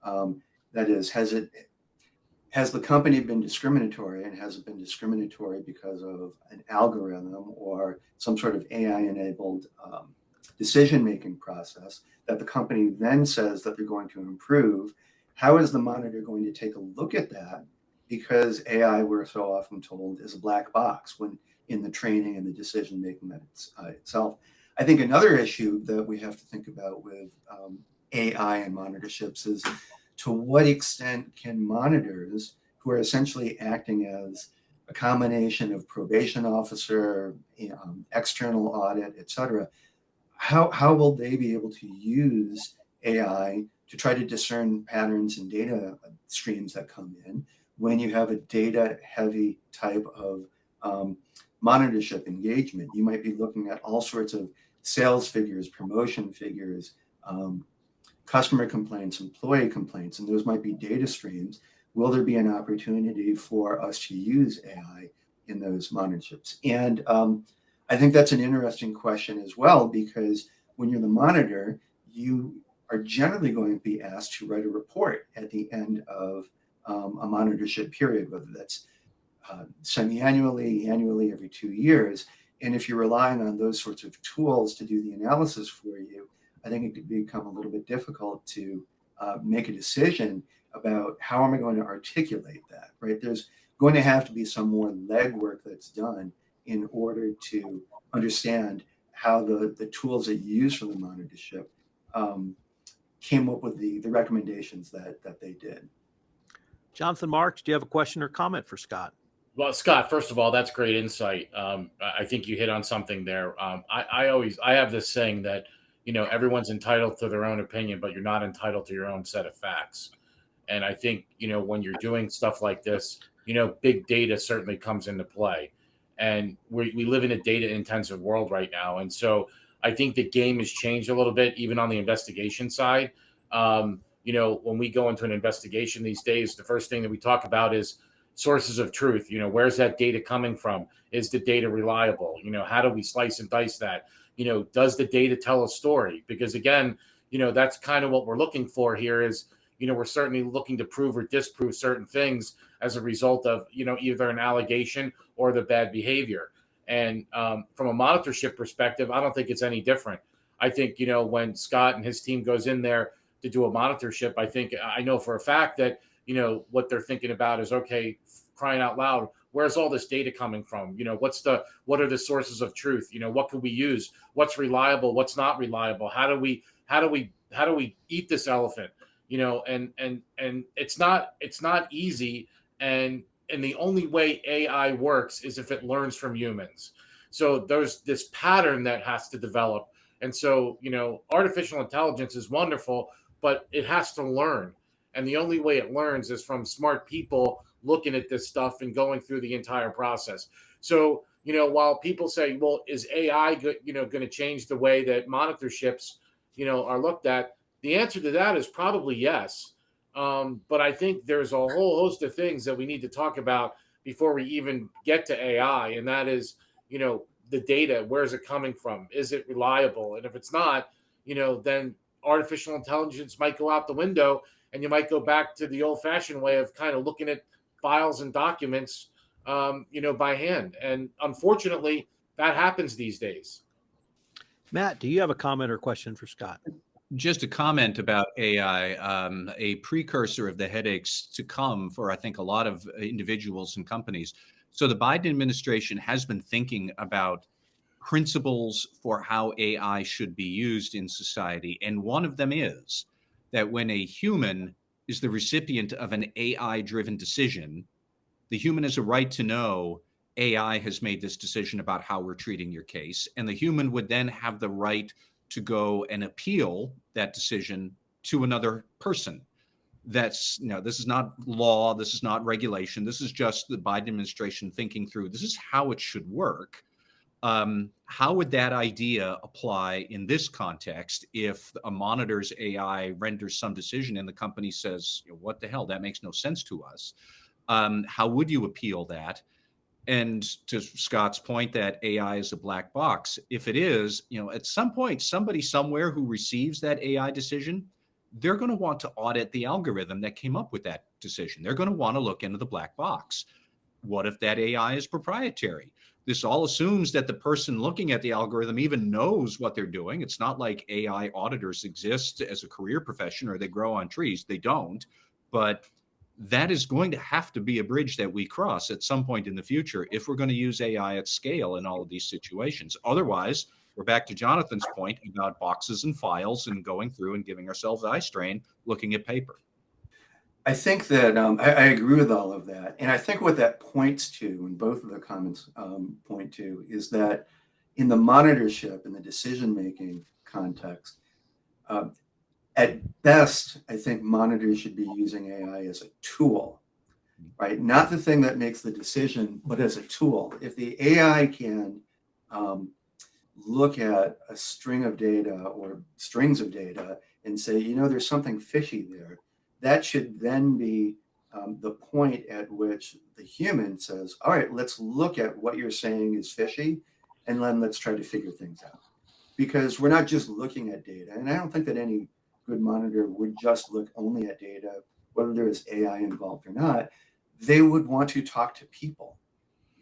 Speaker 4: That is, has the company been discriminatory, and has it been discriminatory because of an algorithm or some sort of AI-enabled decision-making process that the company then says that they're going to improve? How is the monitor going to take a look at that? Because AI, we're so often told, is a black box when in the training and the decision-making that itself. I think another issue that we have to think about with AI and monitorships is to what extent can monitors, who are essentially acting as a combination of probation officer, external audit, et cetera, how will they be able to use AI to try to discern patterns and data streams that come in when you have a data-heavy type of monitorship engagement? You might be looking at all sorts of sales figures, promotion figures, customer complaints, employee complaints, and those might be data streams. Will there be an opportunity for us to use AI in those monitorships? And I think that's an interesting question as well, because when you're the monitor, you are generally going to be asked to write a report at the end of a monitorship period, whether that's semi-annually, annually, every 2 years. And if you're relying on those sorts of tools to do the analysis for you, I think it could become a little bit difficult to make a decision about how am I going to articulate that, right? There's going to have to be some more legwork that's done in order to understand how the tools that you use for the monitorship came up with the recommendations that they did.
Speaker 1: Jonathan Marks, do you have a question or comment for Scott?
Speaker 3: Well, Scott, first of all, that's great insight. I think you hit on something there. I have this saying that, everyone's entitled to their own opinion, but you're not entitled to your own set of facts. And I think, when you're doing stuff like this, big data certainly comes into play. And we live in a data intensive world right now. And so I think the game has changed a little bit, even on the investigation side. When we go into an investigation these days, the first thing that we talk about is sources of truth. Where's that data coming from? Is the data reliable? How do we slice and dice that? Does the data tell a story? Because again, that's kind of what we're looking for here is, we're certainly looking to prove or disprove certain things as a result of, either an allegation or the bad behavior. And from a monitorship perspective, I don't think it's any different. I think, when Scott and his team goes in there to do a monitorship, I know for a fact that, what they're thinking about is, okay, crying out loud, where's all this data coming from? What are the sources of truth? What can we use? What's reliable? What's not reliable? How do we eat this elephant? And it's not easy. And, and the only way AI works is if it learns from humans. So there's this pattern that has to develop. And so, artificial intelligence is wonderful, but it has to learn. And the only way it learns is from smart people looking at this stuff and going through the entire process. So, while people say, well, is AI, going to change the way that monitorships, are looked at? The answer to that is probably yes. But I think there's a whole host of things that we need to talk about before we even get to AI. And that is, the data, where is it coming from? Is it reliable? And if it's not, then artificial intelligence might go out the window, and you might go back to the old fashioned way of kind of looking at files and documents, by hand. And unfortunately, that happens these days.
Speaker 1: Matt, do you have a comment or question for Scott?
Speaker 2: Just a comment about AI, a precursor of the headaches to come for, I think, a lot of individuals and companies. So the Biden administration has been thinking about principles for how AI should be used in society. And one of them is that when a human is the recipient of an AI-driven decision, the human has a right to know AI has made this decision about how we're treating your case. And the human would then have the right to go and appeal that decision to another person. That's, this is not law, this is not regulation, this is just the Biden administration thinking through, this is how it should work. How would that idea apply in this context if a monitor's AI renders some decision and the company says, what the hell, that makes no sense to us? How would you appeal that? And to Scott's point that AI is a black box, if it is, at some point, somebody somewhere who receives that AI decision, they're going to want to audit the algorithm that came up with that decision. They're going to want to look into the black box. What if that AI is proprietary? This all assumes that the person looking at the algorithm even knows what they're doing. It's not like AI auditors exist as a career profession or they grow on trees. They don't. But that is going to have to be a bridge that we cross at some point in the future if we're going to use AI at scale in all of these situations. Otherwise, we're back to Jonathan's point about boxes and files and going through and giving ourselves eye strain looking at paper.
Speaker 4: I think that I agree with all of that. And I think what that points to, and both of the comments point to, is that in the monitorship and the decision-making context, at best, I think monitors should be using AI as a tool, right? Not the thing that makes the decision, but as a tool. If the AI can look at a string of data or strings of data and say, there's something fishy there, that should then be the point at which the human says, all right, let's look at what you're saying is fishy, and then let's try to figure things out. Because we're not just looking at data, and I don't think that any good monitor would just look only at data, whether there is AI involved or not. They would want to talk to people.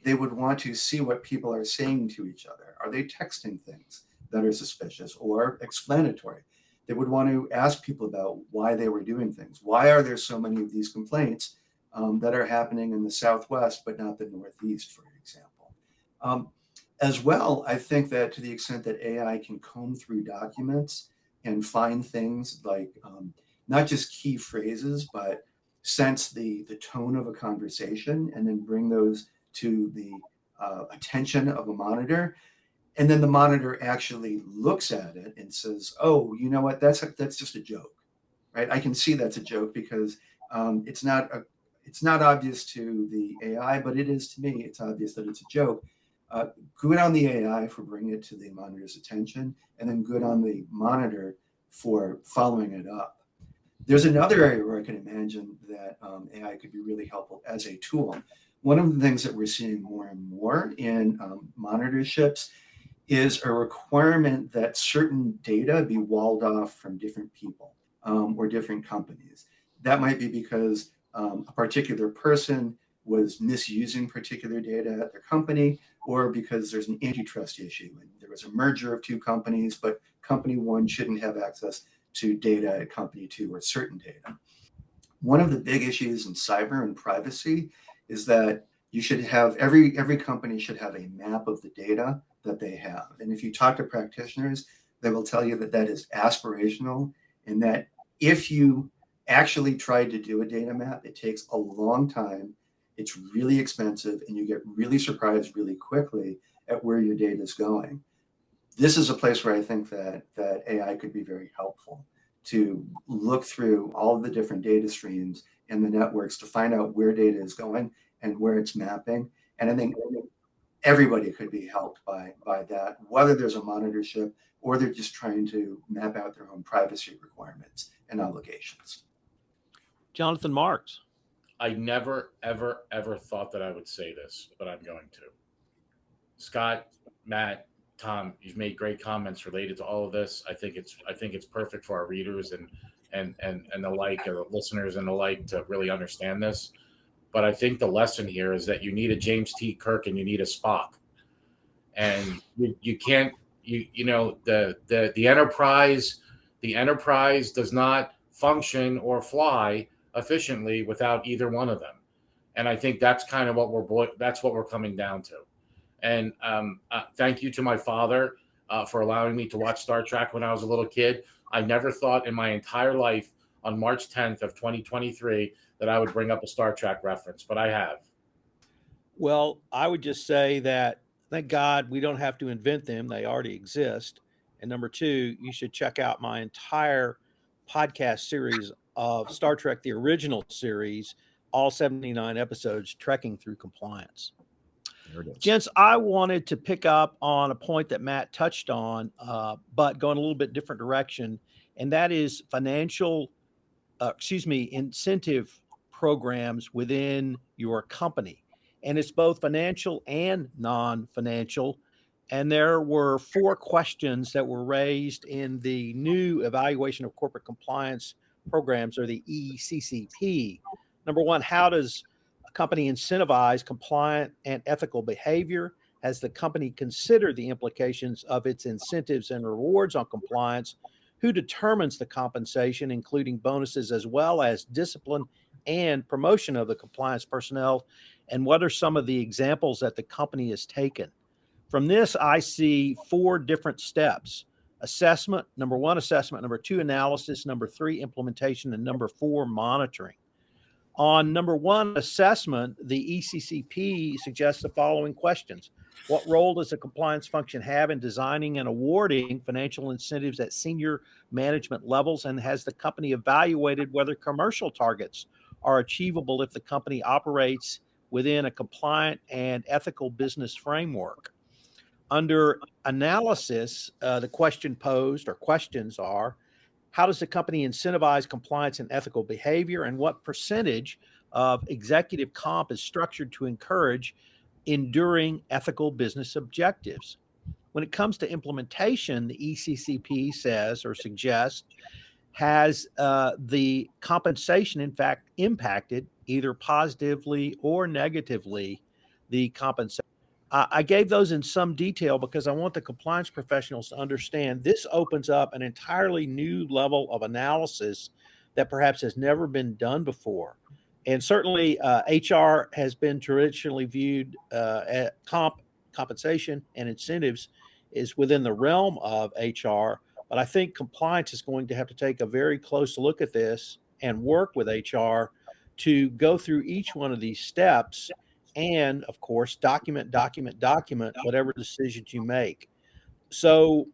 Speaker 4: They would want to see what people are saying to each other. Are they texting things that are suspicious or explanatory? They would want to ask people about why they were doing things. Why are there so many of these complaints that are happening in the Southwest, but not the Northeast, for example? As well, I think that to the extent that AI can comb through documents and find things like not just key phrases, but sense the tone of a conversation and then bring those to the attention of a monitor. And then the monitor actually looks at it and says, oh, you know what, that's just a joke, right? I can see that's a joke because it's not obvious to the AI, but it is to me. It's obvious that it's a joke. Good on the AI for bringing it to the monitor's attention, and then good on the monitor for following it up. There's another area where I can imagine that AI could be really helpful as a tool. One of the things that we're seeing more and more in monitorships is a requirement that certain data be walled off from different people or different companies. That might be because a particular person was misusing particular data at their company, or because there's an antitrust issue and there was a merger of two companies, but company one shouldn't have access to data at company two or certain data. One of the big issues in cyber and privacy is that you should have every company should have a map of the data that they have. And if you talk to practitioners, they will tell you that that is aspirational, and that if you actually tried to do a data map, it takes a long time. It's really expensive, and you get really surprised really quickly at where your data is going. This is a place where I think that AI could be very helpful to look through all of the different data streams in the networks to find out where data is going and where it's mapping. And I think everybody could be helped by that, whether there's a monitorship or they're just trying to map out their own privacy requirements and obligations.
Speaker 1: Jonathan Marks.
Speaker 3: I never, ever, ever thought that I would say this, but I'm going to. Scott, Matt, Tom, you've made great comments related to all of this. I think it's perfect for our readers and the like, or the listeners and the like, to really understand this. But I think the lesson here is that you need a James T. Kirk and you need a Spock, and you can't. You know, the enterprise does not function or fly efficiently without either one of them. And I think that's kind of what we're coming down to. And thank you to my father for allowing me to watch Star Trek when I was a little kid. I never thought in my entire life on March 10th of 2023 that I would bring up a Star Trek reference, but I have.
Speaker 1: Well, I would just say that thank God we don't have to invent them. They already exist. And number two, you should check out my entire podcast series of Star Trek, the original series, all 79 episodes, Trekking Through Compliance. Gents, I wanted to pick up on a point that Matt touched on, but going a little bit different direction, and that is incentive programs within your company. And it's both financial and non-financial. And there were 4 questions that were raised in the new evaluation of corporate compliance programs, or the ECCP. Number 1, how does a company incentivize compliant and ethical behavior? Has the company considered the implications of its incentives and rewards on compliance? Who determines the compensation, including bonuses as well as discipline and promotion of the compliance personnel? And what are some of the examples that the company has taken? From this, I see 4 different steps. Assessment, number 1, assessment, number 2, analysis, number 3, implementation, and number 4, monitoring. On number 1, assessment, the ECCP suggests the following questions. What role does a compliance function have in designing and awarding financial incentives at senior management levels? And has the company evaluated whether commercial targets are achievable if the company operates within a compliant and ethical business framework? Under analysis, the question posed or questions are, how does the company incentivize compliance and ethical behavior, and what percentage of executive comp is structured to encourage enduring ethical business objectives? When it comes to implementation, the ECCP says or suggests, has the compensation, in fact, impacted either positively or negatively the compensation? I gave those in some detail because I want the compliance professionals to understand this opens up an entirely new level of analysis that perhaps has never been done before. And certainly HR has been traditionally viewed at compensation and incentives is within the realm of HR. But I think compliance is going to have to take a very close look at this and work with HR to go through each one of these steps and, of course, document whatever decisions you make. So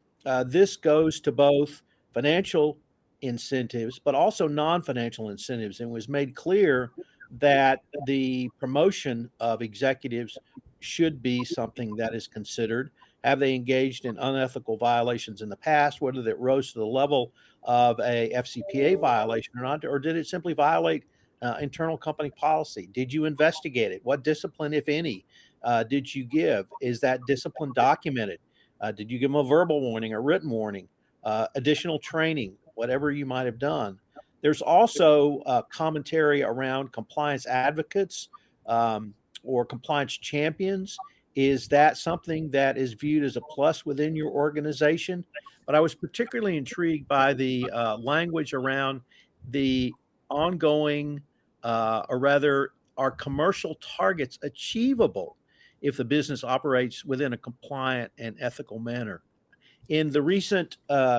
Speaker 1: this goes to both financial incentives, but also non-financial incentives. And it was made clear that the promotion of executives should be something that is considered. Have they engaged in unethical violations in the past, whether that rose to the level of a FCPA violation or not, or did it simply violate internal company policy? Did you investigate it? What discipline, if any, did you give? Is that discipline documented? Did you give them a verbal warning, a written warning, additional training, whatever you might have done? There's also commentary around compliance advocates or compliance champions. Is that something that is viewed as a plus within your organization? But I was particularly intrigued by the language around the ongoing, or rather, are commercial targets achievable if the business operates within a compliant and ethical manner? In the recent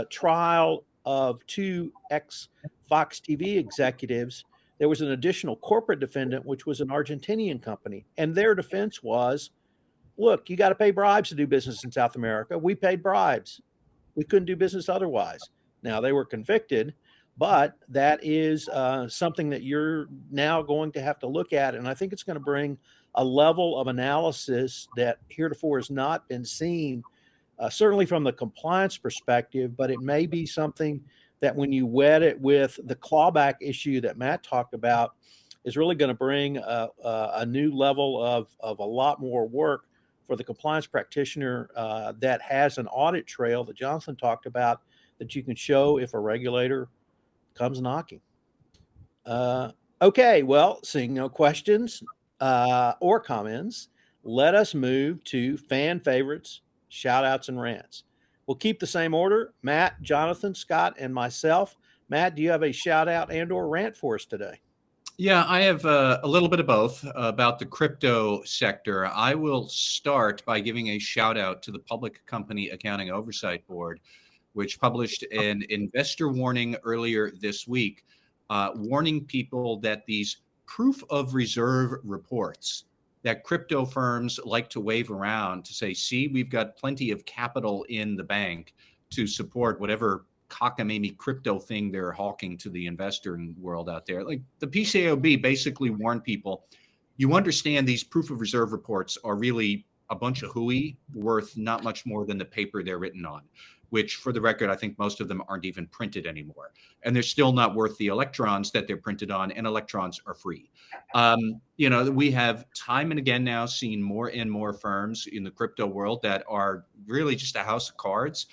Speaker 1: trial of 2 ex-Fox TV executives, there was an additional corporate defendant, which was an Argentinian company. And their defense was, look, you got to pay bribes to do business in South America. We paid bribes. We couldn't do business otherwise. Now, they were convicted, but that is something that you're now going to have to look at. And I think it's going to bring a level of analysis that heretofore has not been seen, certainly from the compliance perspective, but it may be something that when you wed it with the clawback issue that Matt talked about, is really going to bring a new level of a lot more work for the compliance practitioner that has an audit trail that Jonathan talked about, that you can show if a regulator comes knocking. Okay, well, seeing no questions or comments, let us move to fan favorites, shout outs, and rants. We'll keep the same order: Matt, Jonathan, Scott, and myself. Matt, do you have a shout out and or rant for us today?
Speaker 2: Yeah, I have a little bit of both about the crypto sector. I will start by giving a shout out to the Public Company Accounting Oversight Board, which published an investor warning earlier this week, warning people that these proof of reserve reports that crypto firms like to wave around to say, see, we've got plenty of capital in the bank to support whatever cockamamie crypto thing they're hawking to the investor world out there. Like the PCAOB basically warned people, you understand these proof of reserve reports are really a bunch of hooey worth not much more than the paper they're written on, which for the record, I think most of them aren't even printed anymore. And they're still not worth the electrons that they're printed on, and electrons are free. We have time and again now seen more and more firms in the crypto world that are really just a house of cards.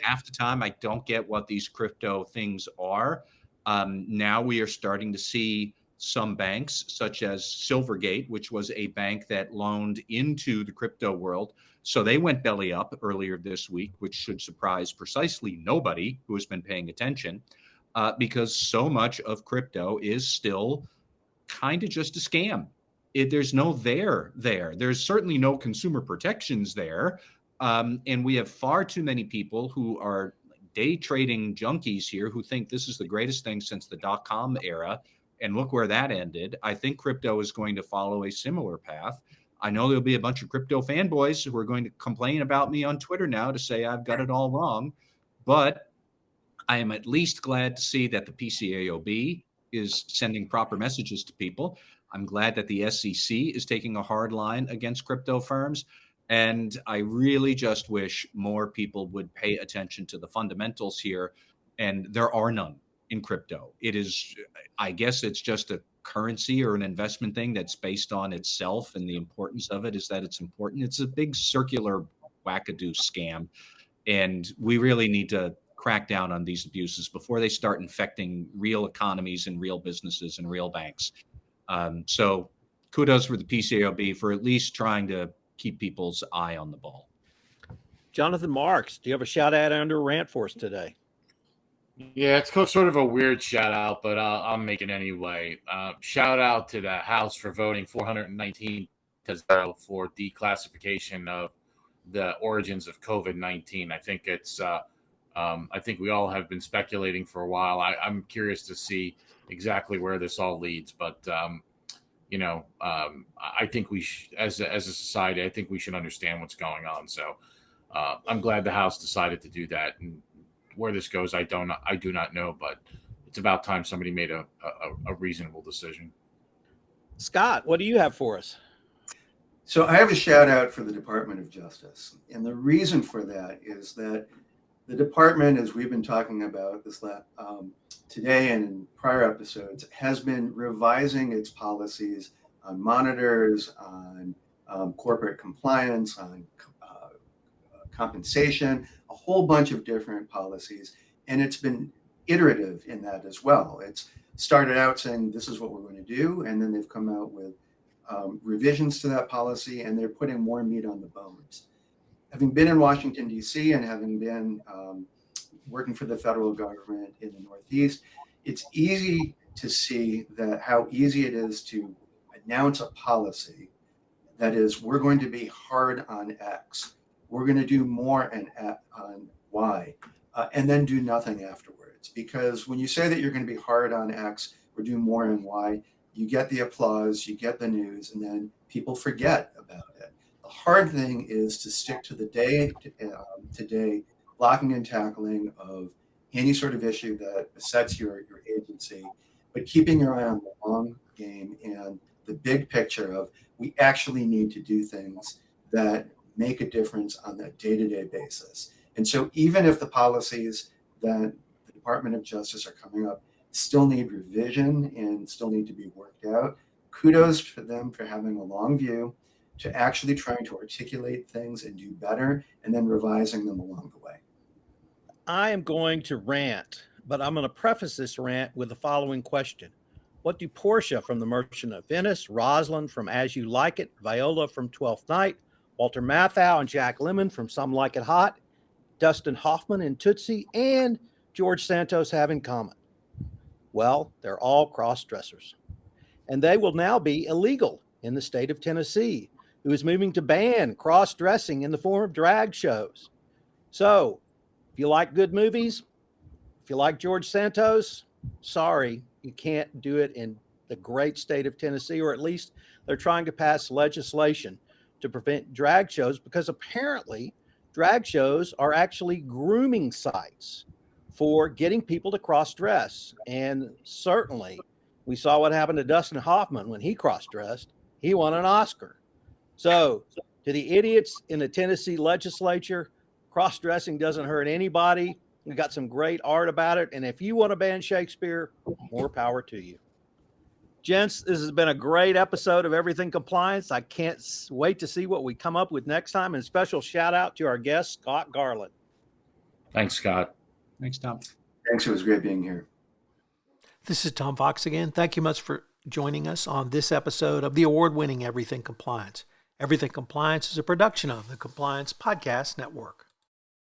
Speaker 2: Half the time, I don't get what these crypto things are. Now we are starting to see some banks, such as Silvergate, which was a bank that loaned into the crypto world. So they went belly up earlier this week, which should surprise precisely nobody who has been paying attention, because so much of crypto is still kind of just a scam. There's no there. There's certainly no consumer protections there. And we have far too many people who are day trading junkies here who think this is the greatest thing since the dot-com era. And look where that ended. I think crypto is going to follow a similar path. I know there'll be a bunch of crypto fanboys who are going to complain about me on Twitter now to say I've got it all wrong. But I am at least glad to see that the PCAOB is sending proper messages to people. I'm glad that the SEC is taking a hard line against crypto firms. And I really just wish more people would pay attention to the fundamentals here. And there are none in crypto. It is, I guess it's just a currency or an investment thing that's based on itself, and the importance of it is that it's important. It's a big circular wackadoo scam, and we really need to crack down on these abuses before they start infecting real economies and real businesses and real banks. So kudos for the PCAOB for at least trying to keep people's eye on the ball.
Speaker 1: Jonathan Marks, do you have a shout out and or rant for us today?
Speaker 3: Yeah, it's sort of a weird shout out, but I'll make it anyway. Shout out to the House for voting 419 to 0 for declassification of the origins of COVID-19. I think it's, I think we all have been speculating for a while. I'm curious to see exactly where this all leads, but I think we as a society, I think we should understand what's going on. So I'm glad the House decided to do that. And where this goes, I do not know, but it's about time somebody made a reasonable decision.
Speaker 1: Scott, what do you have for us?
Speaker 4: So I have a shout out for the Department of Justice. And the reason for that is that the department, as we've been talking about this today and in prior episodes, has been revising its policies on monitors, on corporate compliance, on compensation, a whole bunch of different policies. And it's been iterative in that as well. It's started out saying this is what we're going to do, and then they've come out with revisions to that policy, and they're putting more meat on the bones. Having been in Washington, D.C., and having been working for the federal government in the Northeast, it's easy to see that how easy it is to announce a policy that is, we're going to be hard on X, we're going to do more on Y, and then do nothing afterwards. Because when you say that you're going to be hard on X, or do more NY, you get the applause, you get the news, and then people forget about it. The hard thing is to stick to the day blocking and tackling of any sort of issue that sets your agency, but keeping your eye on the long game and the big picture of we actually need to do things that make a difference on that day-to-day basis. And so even if the policies that the Department of Justice are coming up still need revision and still need to be worked out, kudos to them for having a long view, to actually trying to articulate things and do better, and then revising them along the way.
Speaker 1: I am going to rant, but I'm going to preface this rant with the following question. What do Portia from The Merchant of Venice, Rosalind from As You Like It, Viola from Twelfth Night, Walter Matthau and Jack Lemmon from Some Like It Hot, Dustin Hoffman and Tootsie, and George Santos have in common? Well, they're all cross-dressers. And they will now be illegal in the state of Tennessee, who is moving to ban cross-dressing in the form of drag shows. So, if you like good movies, if you like George Santos, sorry, you can't do it in the great state of Tennessee, or at least they're trying to pass legislation to prevent drag shows, because apparently drag shows are actually grooming sites for getting people to cross-dress. And certainly we saw what happened to Dustin Hoffman when he cross-dressed. He won an Oscar. So to the idiots in the Tennessee legislature, cross-dressing doesn't hurt anybody. We got some great art about it. And if you want to ban Shakespeare, more power to you. Gents, this has been a great episode of Everything Compliance. I can't wait to see what we come up with next time. And special shout out to our guest, Scott Garland.
Speaker 3: Thanks, Scott.
Speaker 2: Thanks, Tom.
Speaker 4: Thanks. It was great being here.
Speaker 1: This is Tom Fox again. Thank you much for joining us on this episode of the award-winning Everything Compliance. Everything Compliance is a production of the Compliance Podcast Network.